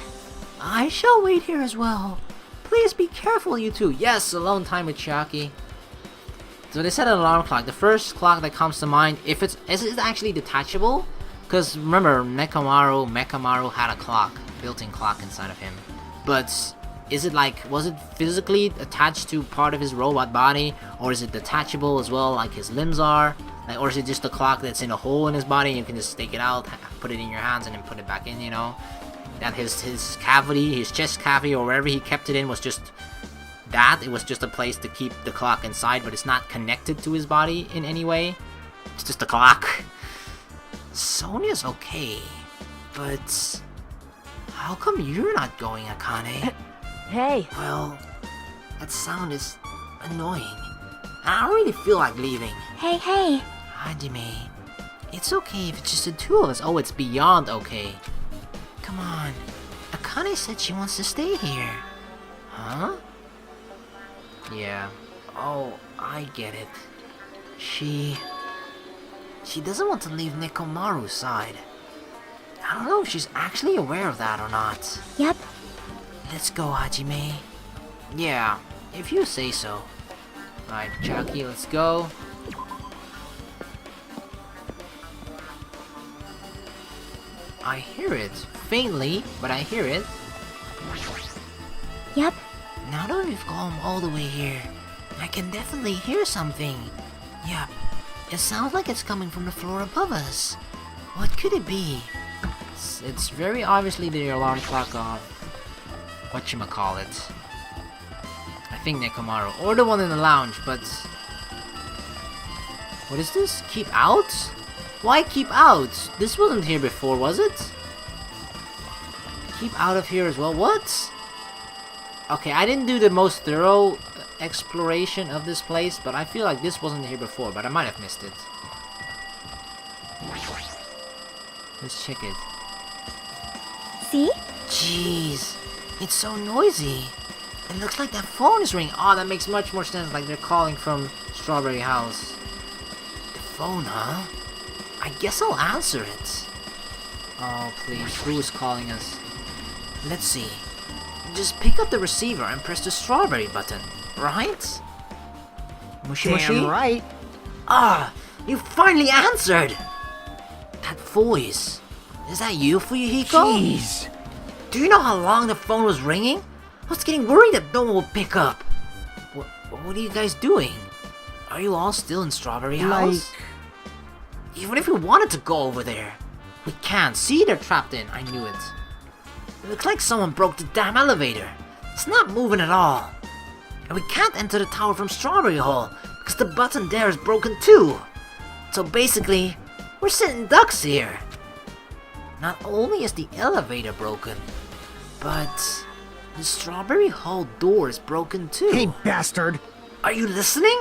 I shall wait here as well. Please be careful, you two. Yes, alone time with Chiaki. So they set an alarm clock. The first clock that comes to mind, is it actually detachable? Because remember, Mekamaru had a clock, built-in clock inside of him. But is it like, was it physically attached to part of his robot body, or is it detachable as well, like his limbs are? Like, or is it just a clock that's in a hole in his body and you can just take it out, put it in your hands, and then put it back in, you know? That his cavity, his chest cavity, or wherever he kept it in was just that. It was just a place to keep the clock inside, but it's not connected to his body in any way. It's just a clock. Sonia's okay, but how come you're not going, Akane? Hey. Well, that sound is annoying. I don't really feel like leaving. Hey. Hajime, it's okay if it's just the two of us. Oh, it's beyond okay. Come on. Akane said she wants to stay here. Huh? Yeah. Oh, I get it. She doesn't want to leave Nekomaru's side. I don't know if she's actually aware of that or not. Yep. Let's go, Hajime. Yeah, if you say so. Alright, Chiaki, let's go. I hear it. Faintly, but I hear it. Yep. Now that we've gone all the way here, I can definitely hear something. Yep. It sounds like it's coming from the floor above us. What could it be? It's very obviously the alarm clock of whatchamacallit. I think Nekomaru. Or the one in the lounge, but... What is this? Keep out? Why keep out? This wasn't here before, was it? Keep out of here as well. What? Okay, I didn't do the most thorough exploration of this place, but I feel like this wasn't here before, but I might have missed it. Let's check it. See? Jeez, it's so noisy. It looks like that phone is ringing. Oh, that makes much more sense, like they're calling from Strawberry House. The phone, huh? I guess I'll answer it. Oh, please, who is calling us? Let's see. Just pick up the receiver and press the strawberry button, right? Mushi Damn right. Ah, you finally answered! That voice. Is that you, Fuyuhiko? Jeez. Do you know how long the phone was ringing? I was getting worried that no one would pick up. What are you guys doing? Are you all still in Strawberry House? Even if we wanted to go over there, we can't. See, they're trapped in. I knew it. It looks like someone broke the damn elevator. It's not moving at all. And we can't enter the tower from Strawberry Hall because the button there is broken too. So basically, we're sitting ducks here. Not only is the elevator broken, but the Strawberry Hall door is broken too. Hey, bastard. Are you listening?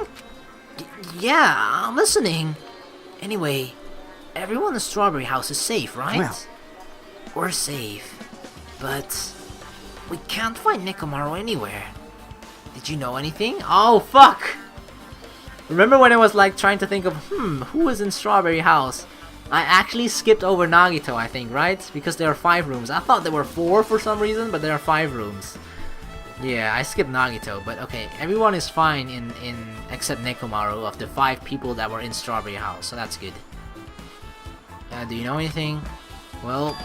Yeah, I'm listening. Anyway, everyone in the Strawberry House is safe, right? Well. We're safe. But we can't find Nekomaru anywhere. Did you know anything? Oh, fuck! Remember when I was like trying to think of, who is in Strawberry House? I actually skipped over Nagito, I think, right? Because there are 5 rooms. I thought there were 4 for some reason, but there are 5 rooms. Yeah, I skipped Nagito, but okay, everyone is fine in except Nekomaru of the 5 people that were in Strawberry House, so that's good. Do you know anything? Well,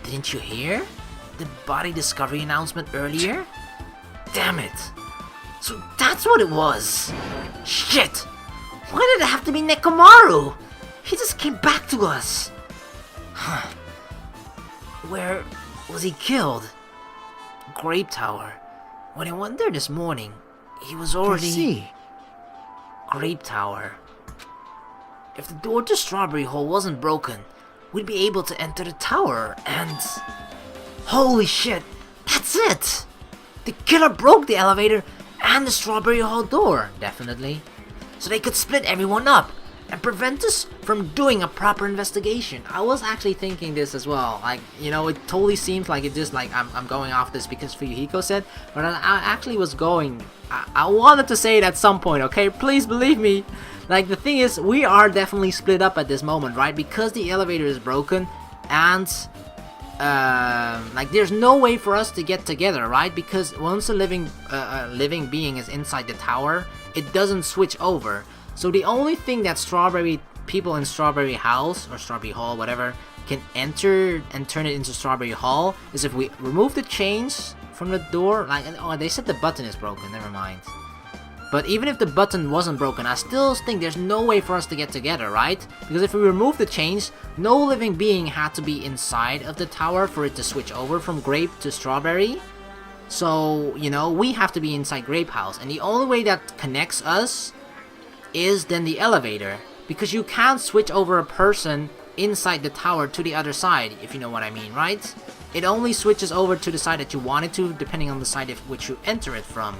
Didn't you hear? The body discovery announcement earlier? Damn it. So that's what it was. Shit! Why did it have to be Nekomaru? He just came back to us. Huh. Where was he killed? Grape Tower. When I went there this morning, he was already... See. Grape Tower. If the door to Strawberry Hole wasn't broken, we'd be able to enter the tower and... Holy shit! That's it! The killer broke the elevator and the Strawberry Hall door, definitely. So they could split everyone up and prevent us from doing a proper investigation. I was actually thinking this as well. Like, you know, it totally seems like it just like I'm going off this because Fuyuhiko said, but I actually was going. I wanted to say it at some point, okay? Please believe me. Like, the thing is, we are definitely split up at this moment, right? Because the elevator is broken and like there's no way for us to get together, right? Because once a living being is inside the tower, it doesn't switch over. So the only thing that Strawberry people in Strawberry House or Strawberry Hall, whatever, can enter and turn it into Strawberry Hall is if we remove the chains from the door. Like, oh, they said the button is broken. Never mind. But even if the button wasn't broken, I still think there's no way for us to get together, right? Because if we remove the chains, no living being had to be inside of the tower for it to switch over from Grape to Strawberry. So, you know, we have to be inside Grape House. And the only way that connects us is then the elevator. Because you can't switch over a person inside the tower to the other side, if you know what I mean, right? It only switches over to the side that you want it to, depending on the side of which you enter it from.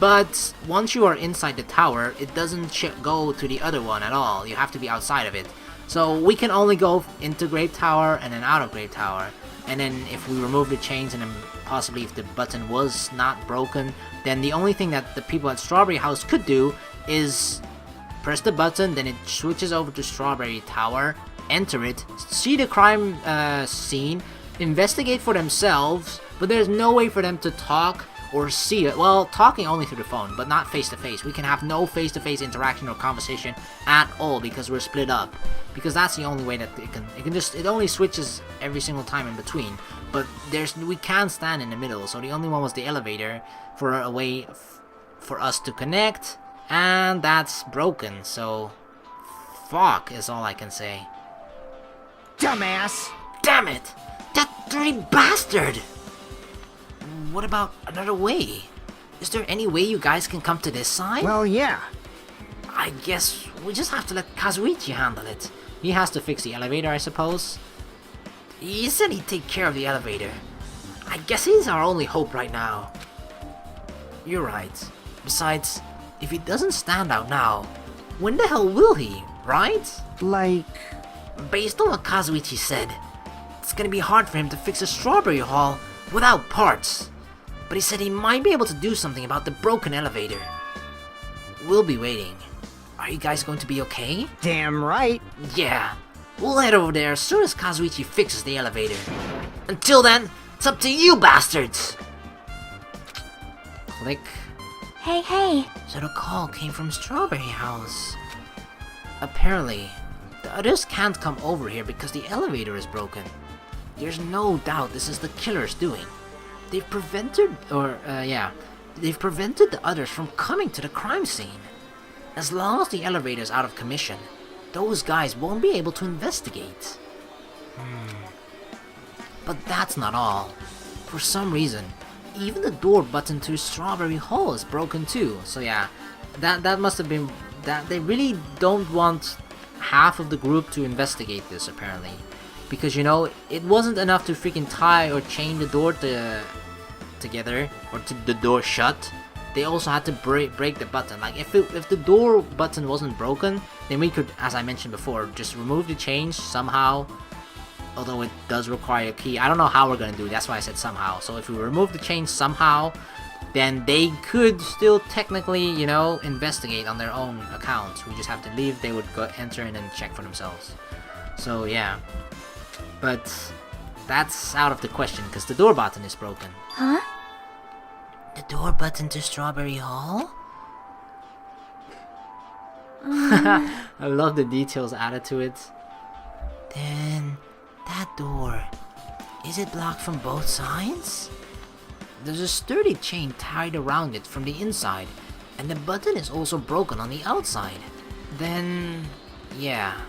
But once you are inside the tower, it doesn't go to the other one at all. You have to be outside of it. So we can only go into Grape Tower and then out of Grape Tower. And then if we remove the chains and then possibly if the button was not broken, then the only thing that the people at Strawberry House could do is press the button, then it switches over to Strawberry Tower, enter it, see the crime scene, investigate for themselves, but there's no way for them to talk or see it. Well, talking only through the phone, but not face to face. We can have no face to face interaction or conversation at all because we're split up. Because that's the only way that it only switches every single time in between. But we can't stand in the middle, so the only one was the elevator for a way for us to connect, and that's broken. So fuck is all I can say. Dumbass! Damn it! That dirty bastard! What about another way? Is there any way you guys can come to this side? Well, yeah. I guess we just have to let Kazuichi handle it. He has to fix the elevator, I suppose. He said he'd take care of the elevator. I guess he's our only hope right now. You're right. Besides, if he doesn't stand out now, when the hell will he, right? Like... Based on what Kazuichi said, it's gonna be hard for him to fix a Strawberry Hall without parts. But he said he might be able to do something about the broken elevator. We'll be waiting. Are you guys going to be okay? Damn right. Yeah. We'll head over there as soon as Kazuichi fixes the elevator. Until then, it's up to you bastards! Click. Hey. So the call came from Strawberry House. Apparently, the others can't come over here because the elevator is broken. There's no doubt this is the killer's doing. They've prevented the others from coming to the crime scene. As long as the elevator's out of commission, those guys won't be able to investigate. But that's not all. For some reason, even the door button to Strawberry Hall is broken too. So yeah, that must have been that they really don't want half of the group to investigate this apparently. Because, you know, it wasn't enough to freaking tie or chain the door together, or to the door shut. They also had to break the button. Like, if the door button wasn't broken, then we could, as I mentioned before, just remove the chains somehow. Although it does require a key. I don't know how we're gonna do it, that's why I said somehow. So if we remove the chains somehow, then they could still technically, you know, investigate on their own account. We just have to leave, they would go enter and then check for themselves. So yeah. But that's out of the question because the door button is broken. Huh? The door button to Strawberry Hall? I love the details added to it. Then that door Is it blocked from both sides? There's a sturdy chain tied around it from the inside, and the button is also broken on the outside. Then, yeah,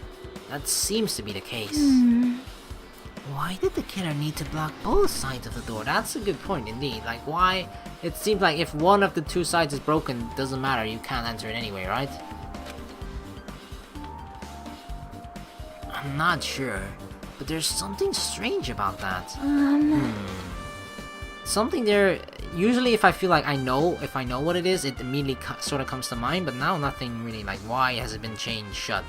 that seems to be the case. Why did the killer need to block both sides of the door? That's a good point indeed. Like, why? It seems like if one of the two sides is broken, doesn't matter, you can't enter it anyway, right? I'm not sure, but there's something strange about that. Something there, usually if I feel like I know what it is, it immediately sort of comes to mind, but now nothing really, like, why has it been chained shut?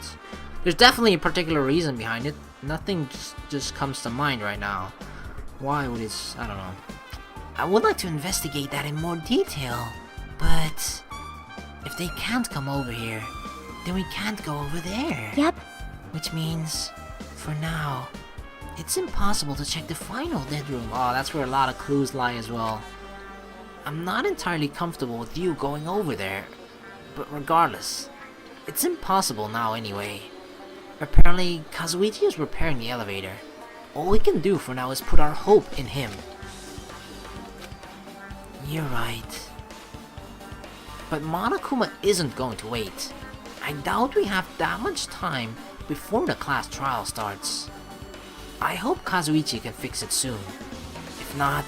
There's definitely a particular reason behind it. Nothing just comes to mind right now. Why would it, I don't know. I would like to investigate that in more detail, but if they can't come over here, then we can't go over there. Yep. Which means, for now, it's impossible to check the final dead room. Oh, that's where a lot of clues lie as well. I'm not entirely comfortable with you going over there, but regardless, it's impossible now anyway. Apparently, Kazuichi is repairing the elevator. All we can do for now is put our hope in him. You're right. But Monokuma isn't going to wait. I doubt we have that much time before the class trial starts. I hope Kazuichi can fix it soon. If not,